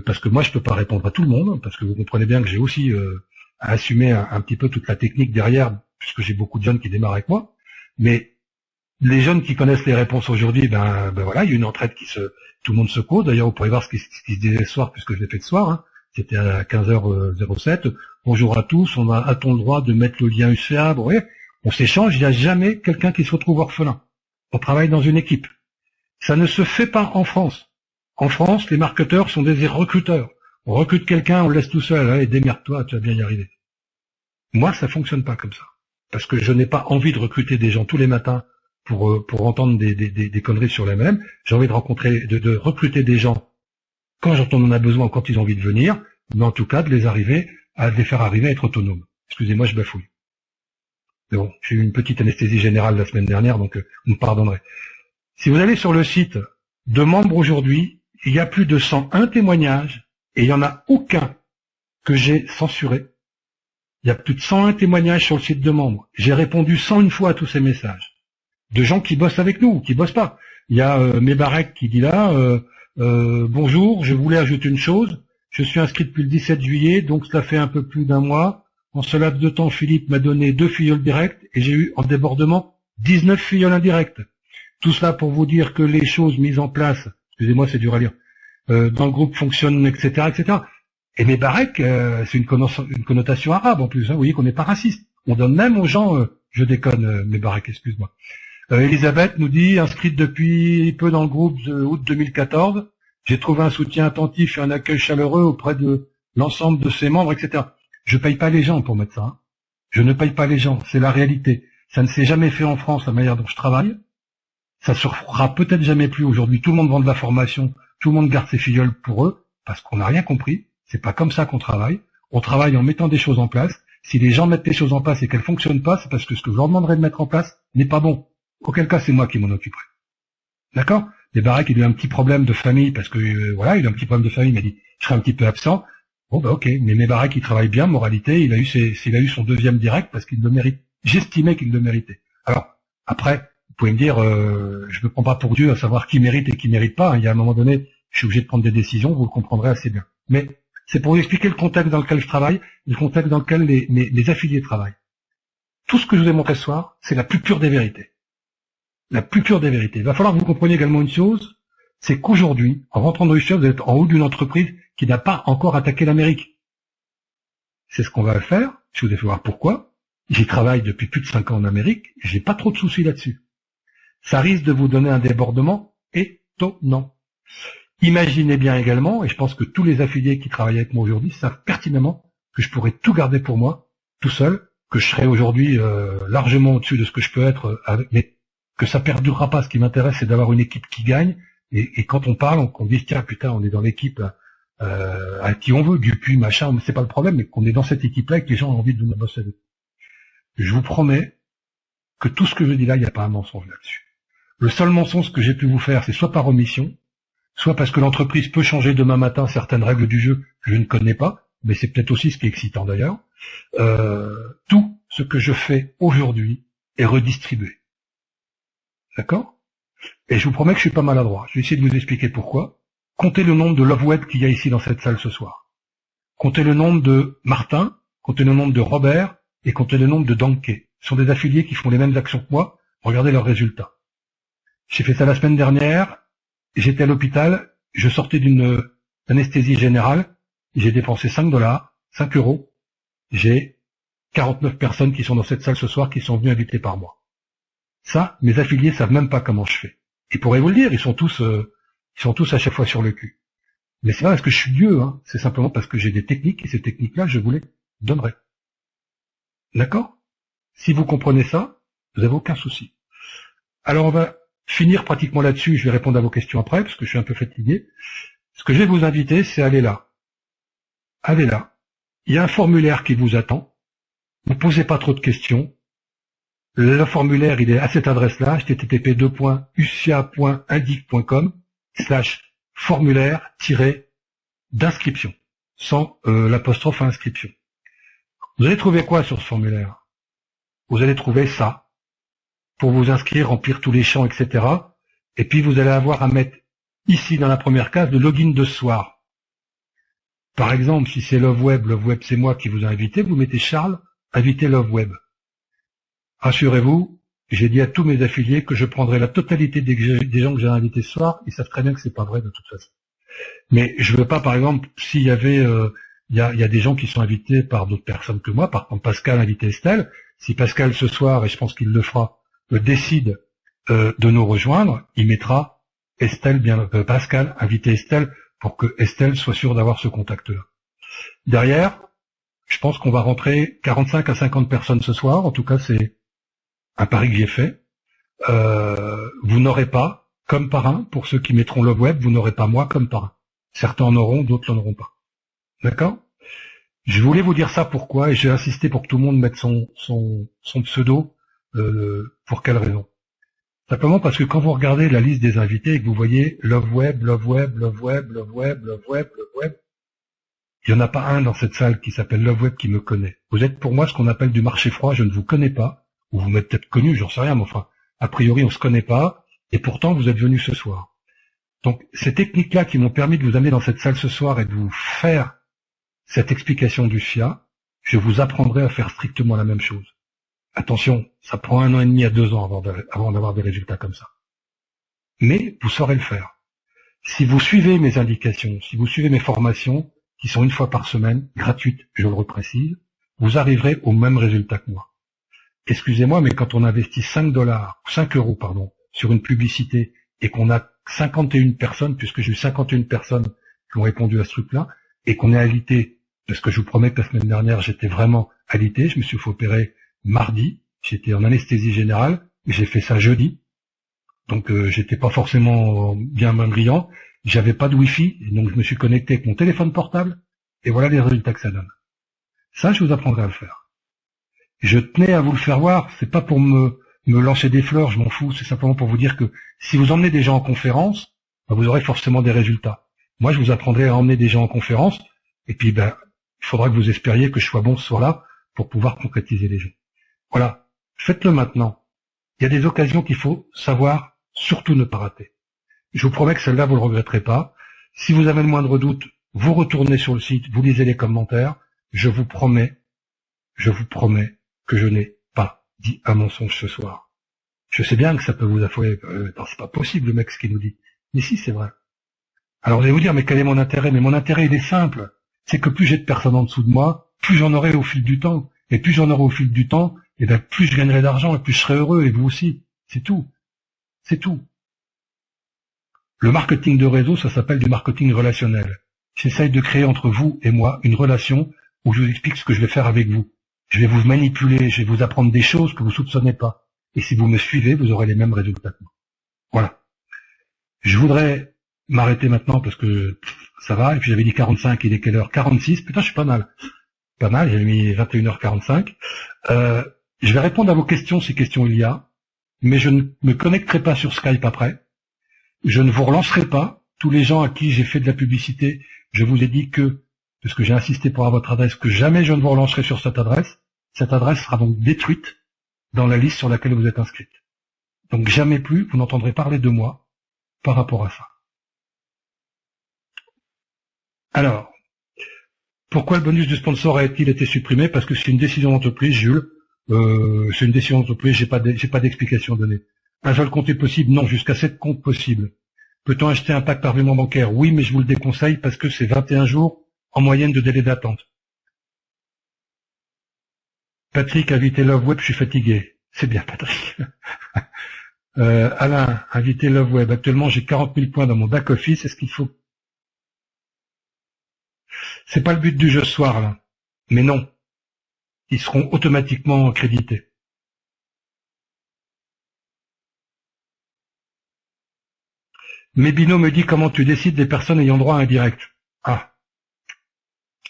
parce que moi je peux pas répondre à tout le monde, parce que vous comprenez bien que j'ai aussi à assumer un petit peu toute la technique derrière, puisque j'ai beaucoup de jeunes qui démarrent avec moi. Mais les jeunes qui connaissent les réponses aujourd'hui, ben voilà, il y a une entraide tout le monde se cause. D'ailleurs, vous pourrez voir ce qui se disait ce soir, puisque je l'ai fait ce soir. Hein. C'était à 15h07. Bonjour à tous. A-t-on le droit de mettre le lien UCA? Bon, ouais, on s'échange. Il n'y a jamais quelqu'un qui se retrouve orphelin. On travaille dans une équipe. Ça ne se fait pas en France. En France, les marketeurs sont des recruteurs. On recrute quelqu'un, on le laisse tout seul, et démerde-toi, tu vas bien y arriver. Moi, ça fonctionne pas comme ça. Parce que je n'ai pas envie de recruter des gens tous les matins pour entendre des conneries sur les mêmes. J'ai envie de recruter des gens quand on en a besoin ou quand ils ont envie de venir, mais en tout cas de les faire arriver à être autonomes. Excusez-moi, je bafouille. Mais bon, j'ai eu une petite anesthésie générale la semaine dernière, donc vous me pardonnerez. Si vous allez sur le site de membres aujourd'hui, il y a plus de 101 témoignages, et il n'y en a aucun que j'ai censuré. Il y a plus de 101 témoignages sur le site de membres. J'ai répondu 101 fois à tous ces messages. De gens qui bossent avec nous, ou qui bossent pas. Il y a Mebarek qui dit là, bonjour, je voulais ajouter une chose. Je suis inscrit depuis le 17 juillet, donc cela fait un peu plus d'un mois. En ce laps de temps, Philippe m'a donné 2 filleuls directs et j'ai eu en débordement 19 filleuls indirects. Tout cela pour vous dire que les choses mises en place, excusez-moi, c'est dur à lire, dans le groupe fonctionnent, etc., etc. Et Mebarek, c'est une connotation arabe en plus. Hein, vous voyez qu'on n'est pas raciste. On donne même aux gens, je déconne, Mebarek, excuse-moi. Elisabeth nous dit, inscrite depuis peu dans le groupe de août 2014, j'ai trouvé un soutien attentif et un accueil chaleureux auprès de l'ensemble de ses membres, etc. Je paye pas les gens pour mettre ça. Hein. Je ne paye pas les gens, c'est la réalité. Ça ne s'est jamais fait en France, la manière dont je travaille. Ça se fera peut-être jamais plus aujourd'hui. Tout le monde vend de la formation, tout le monde garde ses filleuls pour eux, parce qu'on n'a rien compris. C'est pas comme ça qu'on travaille. On travaille en mettant des choses en place. Si les gens mettent des choses en place et qu'elles fonctionnent pas, c'est parce que ce que je leur demanderais de mettre en place n'est pas bon. Auquel cas, c'est moi qui m'en occuperai. D'accord? Mebarek, il a eu un petit problème de famille, parce que, voilà, il a un petit problème de famille, il m'a dit, je serai un petit peu absent. Bon, bah, ok. Mais Mebarek, il travaille bien, moralité, il a eu son 2e direct parce qu'il le mérite. J'estimais qu'il le méritait. Alors, après, vous pouvez me dire, je me prends pas pour Dieu à savoir qui mérite et qui mérite pas. Il y a un moment donné, je suis obligé de prendre des décisions, vous le comprendrez assez bien. Mais, c'est pour vous expliquer le contexte dans lequel je travaille, le contexte dans lequel mes affiliés travaillent. Tout ce que je vous ai montré ce soir, c'est la plus pure des vérités. La plus pure des vérités. Il va falloir que vous compreniez également une chose, c'est qu'aujourd'hui, en rentrant dans l'histoire, vous êtes en haut d'une entreprise qui n'a pas encore attaqué l'Amérique. C'est ce qu'on va faire. Je vous ai fait voir pourquoi. J'y travaille depuis plus de 5 ans en Amérique, et j'ai pas trop de soucis là-dessus. Ça risque de vous donner un débordement étonnant. Imaginez bien également, et je pense que tous les affiliés qui travaillent avec moi aujourd'hui savent pertinemment que je pourrais tout garder pour moi, tout seul, que je serais aujourd'hui largement au-dessus de ce que je peux être, mais que ça perdurera pas. Ce qui m'intéresse, c'est d'avoir une équipe qui gagne, et quand on parle, on dit tiens putain, on est dans l'équipe à qui on veut, Dupuis, machin, c'est pas le problème, mais qu'on est dans cette équipe-là et que les gens ont envie de nous bosser avec. Je vous promets que tout ce que je dis là, il n'y a pas un mensonge là-dessus. Le seul mensonge que j'ai pu vous faire, c'est soit par omission, soit parce que l'entreprise peut changer demain matin certaines règles du jeu que je ne connais pas, mais c'est peut-être aussi ce qui est excitant d'ailleurs. Tout ce que je fais aujourd'hui est redistribué. D'accord? Et je vous promets que je suis pas maladroit. Je vais essayer de vous expliquer pourquoi. Comptez le nombre de Love Web qu'il y a ici dans cette salle ce soir. Comptez le nombre de Martin, comptez le nombre de Robert, et comptez le nombre de Danke. Ce sont des affiliés qui font les mêmes actions que moi. Regardez leurs résultats. J'ai fait ça la semaine dernière. J'étais à l'hôpital. Je sortais d'une anesthésie générale. J'ai dépensé 5 €. J'ai 49 personnes qui sont dans cette salle ce soir qui sont venues invitées par moi. Ça, mes affiliés savent même pas comment je fais. Ils pourraient vous le dire, ils sont tous à chaque fois sur le cul. Mais c'est pas parce que je suis Dieu, hein. C'est simplement parce que j'ai des techniques, et ces techniques-là, je vous les donnerai. D'accord? Si vous comprenez ça, vous n'avez aucun souci. Alors on va finir pratiquement là-dessus, je vais répondre à vos questions après, parce que je suis un peu fatigué. Ce que je vais vous inviter, c'est aller là. Allez là. Il y a un formulaire qui vous attend. Ne posez pas trop de questions. Le formulaire, il est à cette adresse-là, http://usia.indic.com/formulaire-d'inscription, sans l'apostrophe à inscription. Vous allez trouver quoi sur ce formulaire? Vous allez trouver ça, pour vous inscrire, remplir tous les champs, etc. Et puis vous allez avoir à mettre ici, dans la première case, le login de ce soir. Par exemple, si c'est Love Web c'est moi qui vous ai invité, vous mettez Charles, invité Love Web. Rassurez-vous, j'ai dit à tous mes affiliés que je prendrai la totalité des gens que j'ai invités ce soir. Ils savent très bien que c'est pas vrai de toute façon. Mais je veux pas, par exemple, s'il y avait, il y a des gens qui sont invités par d'autres personnes que moi. Par exemple, Pascal invité Estelle. Si Pascal ce soir, et je pense qu'il le fera, décide de nous rejoindre, il mettra Estelle, Pascal, inviter Estelle pour que Estelle soit sûre d'avoir ce contact-là. Derrière, je pense qu'on va rentrer 45 à 50 personnes ce soir. En tout cas, c'est un pari que j'ai fait. Vous n'aurez pas, comme parrain, pour ceux qui mettront Love Web, vous n'aurez pas moi comme parrain. Certains en auront, d'autres n'en auront pas. D'accord? Je voulais vous dire ça pourquoi, et j'ai insisté pour que tout le monde mette son pseudo. Pour quelle raison? Simplement parce que quand vous regardez la liste des invités et que vous voyez Love Web, Love Web, Love Web, Love Web, Love Web, Love Web, il n'y en a pas un dans cette salle qui s'appelle Love Web qui me connaît. Vous êtes pour moi ce qu'on appelle du marché froid, je ne vous connais pas, ou vous m'êtes peut-être connu, j'en sais rien, mais enfin, a priori on se connaît pas, et pourtant vous êtes venus ce soir. Donc ces techniques-là qui m'ont permis de vous amener dans cette salle ce soir et de vous faire cette explication du FIA, je vous apprendrai à faire strictement la même chose. Attention, ça prend 1 an et demi à 2 ans avant d'avoir des résultats comme ça. Mais vous saurez le faire. Si vous suivez mes indications, si vous suivez mes formations, qui sont 1 fois par semaine, gratuites, je le reprécise, vous arriverez au même résultat que moi. Excusez-moi, mais quand on investit 5 euros, sur une publicité, et qu'on a 51 personnes, puisque j'ai eu 51 personnes qui ont répondu à ce truc-là, et qu'on est alité, parce que je vous promets que la semaine dernière, j'étais vraiment alité, je me suis fait opérer mardi, j'étais en anesthésie générale, et j'ai fait ça jeudi, donc j'étais pas forcément bien brillant, j'avais pas de wifi, donc je me suis connecté avec mon téléphone portable, et voilà les résultats que ça donne. Ça, je vous apprendrai à le faire. Je tenais à vous le faire voir, c'est pas pour me lancer des fleurs, je m'en fous, c'est simplement pour vous dire que si vous emmenez des gens en conférence, ben, vous aurez forcément des résultats. Moi, je vous apprendrai à emmener des gens en conférence, et puis il faudra que vous espériez que je sois bon ce soir-là pour pouvoir concrétiser les gens. Voilà, faites-le maintenant. Il y a des occasions qu'il faut savoir surtout ne pas rater. Je vous promets que celle-là, vous ne le regretterez pas. Si vous avez le moindre doute, vous retournez sur le site, vous lisez les commentaires. Je vous promets que je n'ai pas dit un mensonge ce soir. Je sais bien que ça peut vous affoler. C'est pas possible, le mec, ce qu'il nous dit. Mais si, c'est vrai. Alors vous allez vous dire, mais quel est mon intérêt? Mais mon intérêt, il est simple. C'est que plus j'ai de personnes en dessous de moi, plus j'en aurai au fil du temps. Et plus j'en aurai au fil du temps, et bien plus je gagnerai d'argent, et plus je serai heureux, et vous aussi. C'est tout. C'est tout. Le marketing de réseau, ça s'appelle du marketing relationnel. J'essaye de créer entre vous et moi une relation où je vous explique ce que je vais faire avec vous. Je vais vous manipuler, je vais vous apprendre des choses que vous soupçonnez pas. Et si vous me suivez, vous aurez les mêmes résultats que moi. Voilà. Je voudrais m'arrêter maintenant parce que ça va, et puis j'avais dit 45, il est quelle heure? 46, putain, je suis pas mal. Pas mal, j'ai mis 21h45. Je vais répondre à vos questions, si questions il y a, mais je ne me connecterai pas sur Skype après. Je ne vous relancerai pas. Tous les gens à qui j'ai fait de la publicité, je vous ai dit que, parce que j'ai insisté pour avoir votre adresse, que jamais je ne vous relancerai sur cette adresse. Cette adresse sera donc détruite dans la liste sur laquelle vous êtes inscrite. Donc jamais plus vous n'entendrez parler de moi par rapport à ça. Alors, pourquoi le bonus de sponsor a-t-il été supprimé? Parce que c'est une décision d'entreprise, Jules. C'est une décision d'entreprise, j'ai pas d'explication donnée. Un seul compte est possible? Non, jusqu'à 7 comptes possibles. Peut-on acheter un pack par virement bancaire? Oui, mais je vous le déconseille parce que c'est 21 jours en moyenne de délai d'attente. Patrick, invité Love Web, je suis fatigué. C'est bien, Patrick. Alain, invité Love Web. Actuellement, j'ai 40 000 points dans mon back-office. Est-ce qu'il faut... C'est pas le but du jeu ce soir, là. Mais non. Ils seront automatiquement crédités. Mébino me dit comment tu décides des personnes ayant droit à un direct. Ah.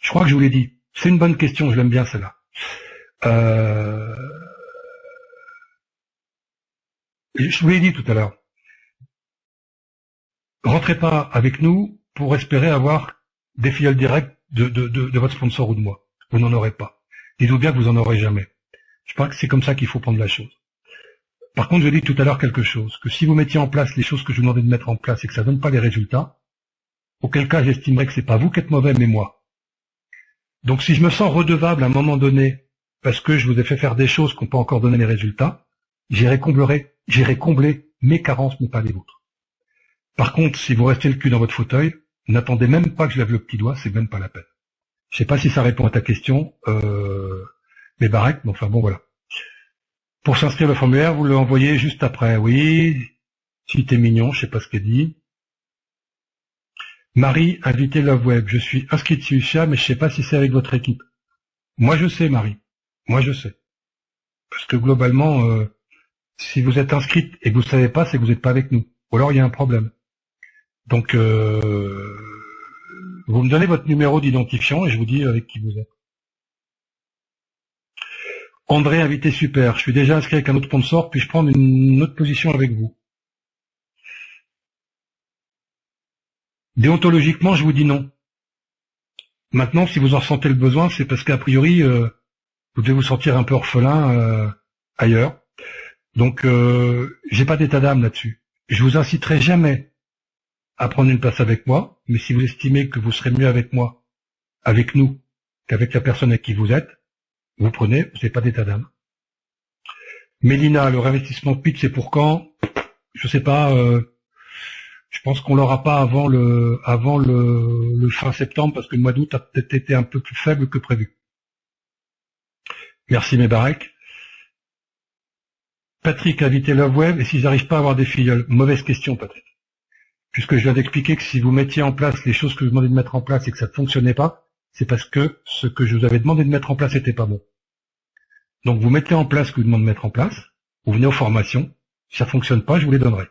Je crois que je vous l'ai dit. C'est une bonne question, je l'aime bien celle-là. Je vous l'ai dit tout à l'heure. Rentrez pas avec nous pour espérer avoir des filleuls directs de votre sponsor ou de moi. Vous n'en aurez pas. Dites-vous bien que vous en aurez jamais. Je pense que c'est comme ça qu'il faut prendre la chose. Par contre, je dis tout à l'heure quelque chose, que si vous mettiez en place les choses que je vous demandais de mettre en place et que ça donne pas les résultats, auquel cas j'estimerais que c'est pas vous qui êtes mauvais, mais moi. Donc si je me sens redevable à un moment donné, parce que je vous ai fait faire des choses qui n'ont pas encore donné les résultats, j'irai combler mes carences, mais pas les vôtres. Par contre, si vous restez le cul dans votre fauteuil, n'attendez même pas que je lève le petit doigt, c'est même pas la peine. Je sais pas si ça répond à ta question, les barrettes, mais enfin bon voilà. Pour s'inscrire le formulaire, vous l'envoyez juste après. Oui, si t'es mignon, je sais pas ce qu'elle dit. Marie, invité Love Web. Je suis inscrit dessus, chat, mais je sais pas si c'est avec votre équipe. Moi, je sais, Marie. Moi, je sais. Parce que globalement, si vous êtes inscrite et que vous savez pas, c'est que vous n'êtes pas avec nous. Ou alors, il y a un problème. Donc, vous me donnez votre numéro d'identifiant et je vous dis avec qui vous êtes. André, invité super. Je suis déjà inscrit avec un autre sponsor, puis je prends une autre position avec vous. Déontologiquement, je vous dis non. Maintenant, si vous en ressentez le besoin, c'est parce qu'a priori, vous devez vous sentir un peu orphelin ailleurs. Donc, j'ai pas d'état d'âme là-dessus. Je vous inciterai jamais à prendre une place avec moi, mais si vous estimez que vous serez mieux avec moi, avec nous, qu'avec la personne avec qui vous êtes, vous prenez, vous n'avez pas d'état d'âme. Mélina, le réinvestissement pitch, c'est pour quand? Je sais pas. Je pense qu'on l'aura pas avant le fin septembre, parce que le mois d'août a peut-être été un peu plus faible que prévu. Merci Mébarek. Patrick, invité Love Web, et si j'arrive pas à avoir des filleuls? Mauvaise question, Patrick. Puisque je viens d'expliquer que si vous mettiez en place les choses que je vous demandais de mettre en place et que ça ne fonctionnait pas, c'est parce que ce que je vous avais demandé de mettre en place n'était pas bon. Donc vous mettez en place ce que je vous demande de mettre en place, vous venez aux formations, si ça fonctionne pas, je vous les donnerai.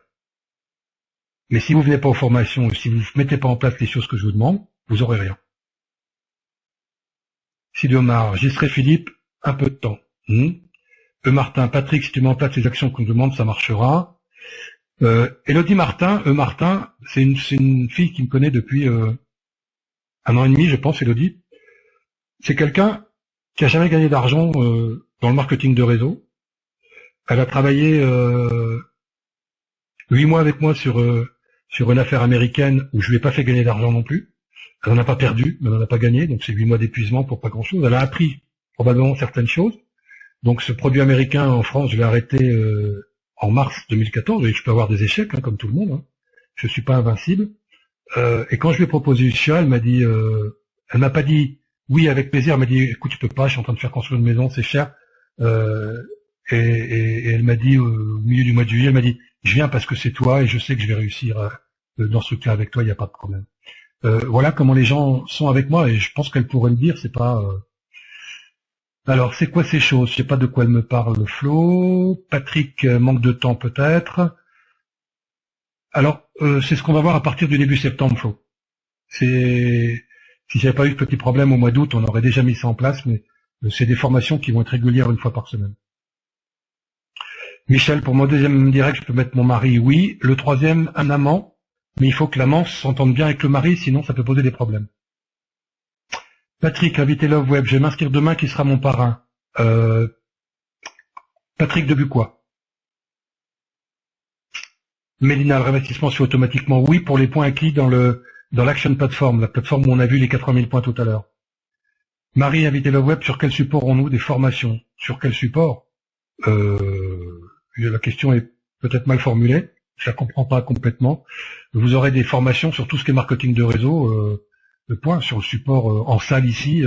Mais si vous venez pas aux formations, si vous ne mettez pas en place les choses que je vous demande, vous aurez rien. Sidomar, j'y serai Philippe, un peu de temps. Martin, Patrick, si tu mets en place les actions qu'on te demande, ça marchera. Elodie Martin, Martin, c'est une fille qui me connaît depuis 1 an et demi, je pense, Elodie. C'est quelqu'un qui a jamais gagné d'argent dans le marketing de réseau. Elle a travaillé 8 mois avec moi sur une affaire américaine où je lui ai pas fait gagner d'argent non plus. Elle n'en a pas perdu, mais elle n'en a pas gagné, donc c'est 8 mois d'épuisement pour pas grand-chose. Elle a appris probablement certaines choses. Donc ce produit américain en France, je l'ai arrêté en mars 2014, et je peux avoir des échecs, comme tout le monde. Hein. Je suis pas invincible. Et quand je lui ai proposé le chat, elle m'a dit, elle m'a pas dit oui avec plaisir, elle m'a dit écoute, tu peux pas, je suis en train de faire construire une maison, c'est cher. Et elle m'a dit au milieu du mois de juillet, elle m'a dit je viens parce que c'est toi et je sais que je vais réussir dans ce cas avec toi, il n'y a pas de problème. Voilà comment les gens sont avec moi, et je pense qu'elle pourrait le dire, c'est pas. Alors, c'est quoi ces choses? Je sais pas de quoi elle me parle, Flo. Patrick, manque de temps peut-être. Alors, c'est ce qu'on va voir à partir du début septembre, Flo. Si j'avais pas eu de petits problèmes au mois d'août, on aurait déjà mis ça en place, mais c'est des formations qui vont être régulières 1 fois par semaine. Michel, pour mon deuxième direct, je peux mettre mon mari, oui. Le troisième, un amant, mais il faut que l'amant s'entende bien avec le mari, sinon ça peut poser des problèmes. Patrick, invité Love Web, je vais m'inscrire demain, qui sera mon parrain. Patrick Debuquois. Mélina, le réinvestissement se fait automatiquement, oui, pour les points acquis dans l'Action Platform, la plateforme où on a vu les 80 000 points tout à l'heure. Marie, invité Love Web, sur quel support aurons-nous des formations? Sur quel support? La question est peut-être mal formulée, je la comprends pas complètement. Vous aurez des formations sur tout ce qui est marketing de réseau, point, sur le support en salle ici.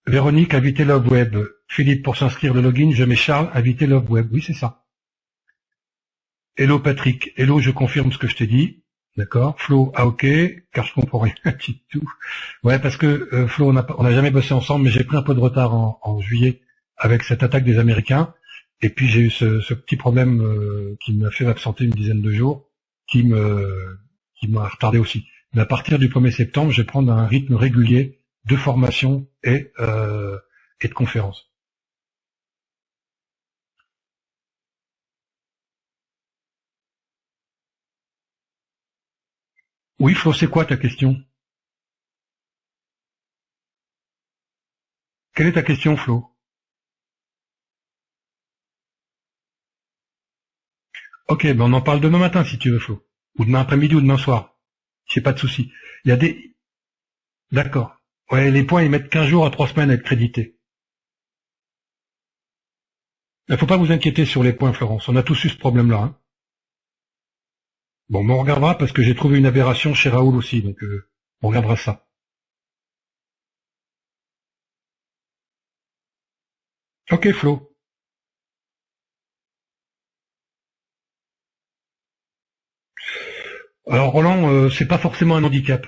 Véronique, invité Love Web. Philippe, pour s'inscrire le login, je mets Charles, invité Love Web. Oui, c'est ça. Hello Patrick. Hello, je confirme ce que je t'ai dit. D'accord. Flo, ah ok, car je comprends rien du tout. Ouais, parce que Flo, on n'a jamais bossé ensemble, mais j'ai pris un peu de retard en juillet avec cette attaque des Américains. Et puis j'ai eu ce petit problème qui m'a fait m'absenter une dizaine de jours, qui m'a retardé aussi. Mais à partir du 1er septembre, je vais prendre un rythme régulier de formation et de conférences. Oui, Flo, c'est quoi ta question? Quelle est ta question, Flo? Ok, ben on en parle demain matin si tu veux, Flo. Ou demain après-midi ou demain soir. J'ai pas de souci. Il y a des... D'accord. Ouais, les points, ils mettent 15 jours à 3 semaines à être crédités. Il faut pas vous inquiéter sur les points, Florence. On a tous eu ce problème-là. Hein. Bon, mais on regardera parce que j'ai trouvé une aberration chez Raoul aussi, donc on regardera ça. Ok, Flo. Alors Roland, c'est pas forcément un handicap,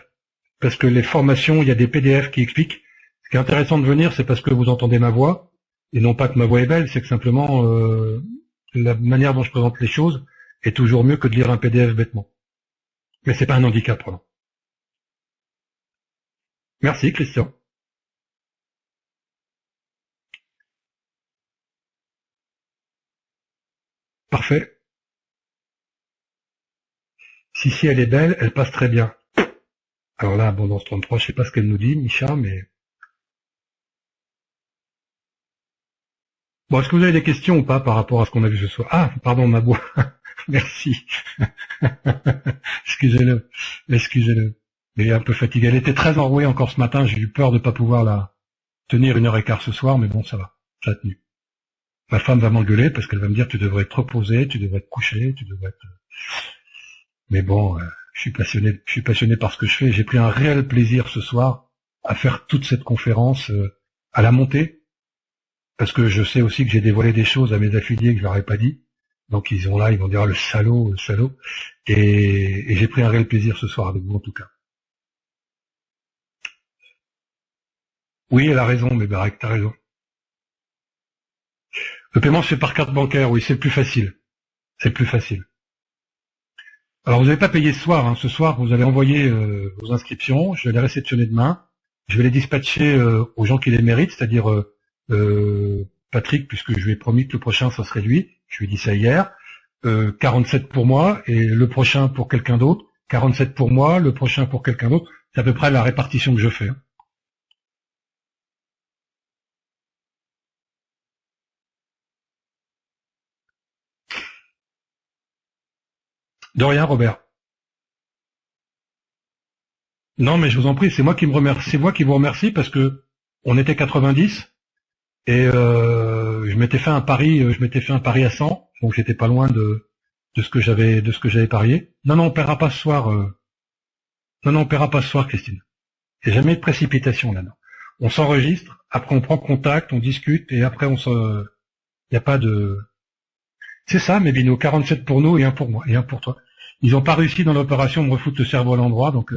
parce que les formations, il y a des PDF qui expliquent. Ce qui est intéressant de venir, c'est parce que vous entendez ma voix, et non pas que ma voix est belle, c'est que simplement la manière dont je présente les choses est toujours mieux que de lire un PDF bêtement. Mais c'est pas un handicap, Roland. Merci, Christian. Parfait. Si elle est belle, elle passe très bien. Alors là, Abondance 33, je sais pas ce qu'elle nous dit, Micha, mais... Bon, est-ce que vous avez des questions ou pas par rapport à ce qu'on a vu ce soir? Ah, pardon, ma voix. Merci. Excusez-le. Excusez-le. Elle est un peu fatiguée. Elle était très enrouée encore ce matin. J'ai eu peur de pas pouvoir la tenir 1h15 ce soir, mais bon, ça va. Ça a tenu. Ma femme va m'engueuler parce qu'elle va me dire tu devrais te reposer, tu devrais te coucher, tu devrais te... Mais bon, je suis passionné par ce que je fais. J'ai pris un réel plaisir ce soir à faire toute cette conférence, à la monter, parce que je sais aussi que j'ai dévoilé des choses à mes affiliés que je leur ai pas dit. Donc ils vont dire ah, le salaud, le salaud. Et j'ai pris un réel plaisir ce soir avec vous en tout cas. Oui, elle a raison, mais Barak, t'as raison. Le paiement se fait par carte bancaire, oui, c'est le plus facile. C'est le plus facile. Alors vous n'avez pas payé ce soir, hein. Ce soir vous allez envoyer vos inscriptions, je vais les réceptionner demain, je vais les dispatcher aux gens qui les méritent, c'est-à-dire Patrick, puisque je lui ai promis que le prochain ça serait lui, je lui ai dit ça hier, 47 pour moi et le prochain pour quelqu'un d'autre, 47 pour moi, le prochain pour quelqu'un d'autre, c'est à peu près la répartition que je fais. De rien, Robert. Non, mais je vous en prie, c'est moi qui vous remercie parce que on était 90 et je m'étais fait un pari à 100, donc j'étais pas loin de ce que j'avais parié. Non, on paiera pas ce soir. Non, on paiera pas ce soir, Christine. Il n'y a jamais de précipitation là-dedans. On s'enregistre, après on prend contact, on discute et après il n'y a pas de. C'est ça, mes binos, 47 pour nous et un pour moi et un pour toi. Ils n'ont pas réussi dans l'opération me refoutre le cerveau à l'endroit, donc.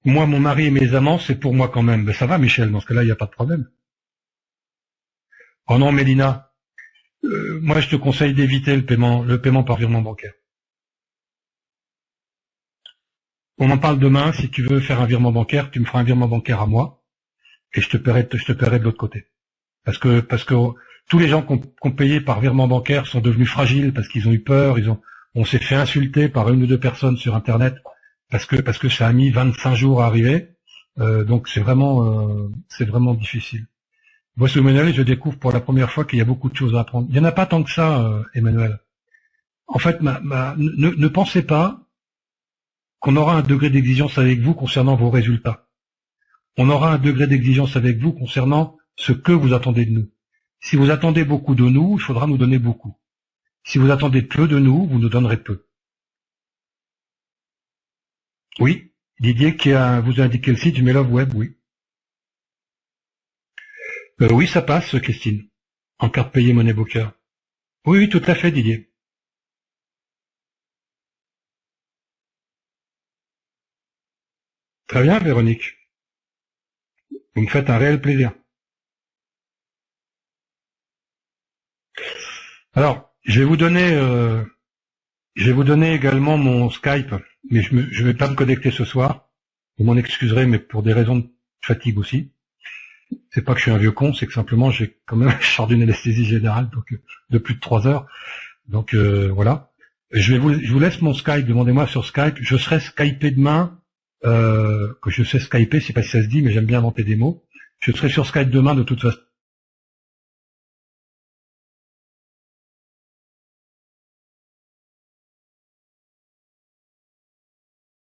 Moi, mon mari et mes amants, c'est pour moi quand même. Ben, ça va, Michel, dans ce cas-là, il n'y a pas de problème. Oh non, Mélina, moi, je te conseille d'éviter le paiement par virement bancaire. On en parle demain. Si tu veux faire un virement bancaire, tu me feras un virement bancaire à moi et je te paierai de l'autre côté. Parce que tous les gens qui ont payé par virement bancaire sont devenus fragiles parce qu'ils ont eu peur. On s'est fait insulter par une ou deux personnes sur Internet parce que ça a mis 25 jours à arriver. Donc c'est vraiment difficile. Moi, sous Emmanuel, je découvre pour la première fois qu'il y a beaucoup de choses à apprendre. Il n'y en a pas tant que ça, Emmanuel. En fait, ne pensez pas qu'on aura un degré d'exigence avec vous concernant vos résultats. On aura un degré d'exigence avec vous concernant ce que vous attendez de nous. Si vous attendez beaucoup de nous, il faudra nous donner beaucoup. Si vous attendez peu de nous, vous nous donnerez peu. Oui, Didier vous a indiqué le site, je mets Love Web, oui. Oui, ça passe, Christine. En carte payée monnaie Boca. Oui, tout à fait, Didier. Très bien, Véronique. Vous me faites un réel plaisir. Alors, je vais vous donner également mon Skype, mais je vais pas me connecter ce soir. Vous m'en excuserez, mais pour des raisons de fatigue aussi. C'est pas que je suis un vieux con, c'est que simplement j'ai quand même sort d'une anesthésie générale donc de plus de 3 heures. Donc voilà. Je vous laisse mon Skype, demandez-moi sur Skype. Je serai Skypé demain, que je sais Skyper, je sais pas si ça se dit, mais j'aime bien inventer des mots. Je serai sur Skype demain de toute façon.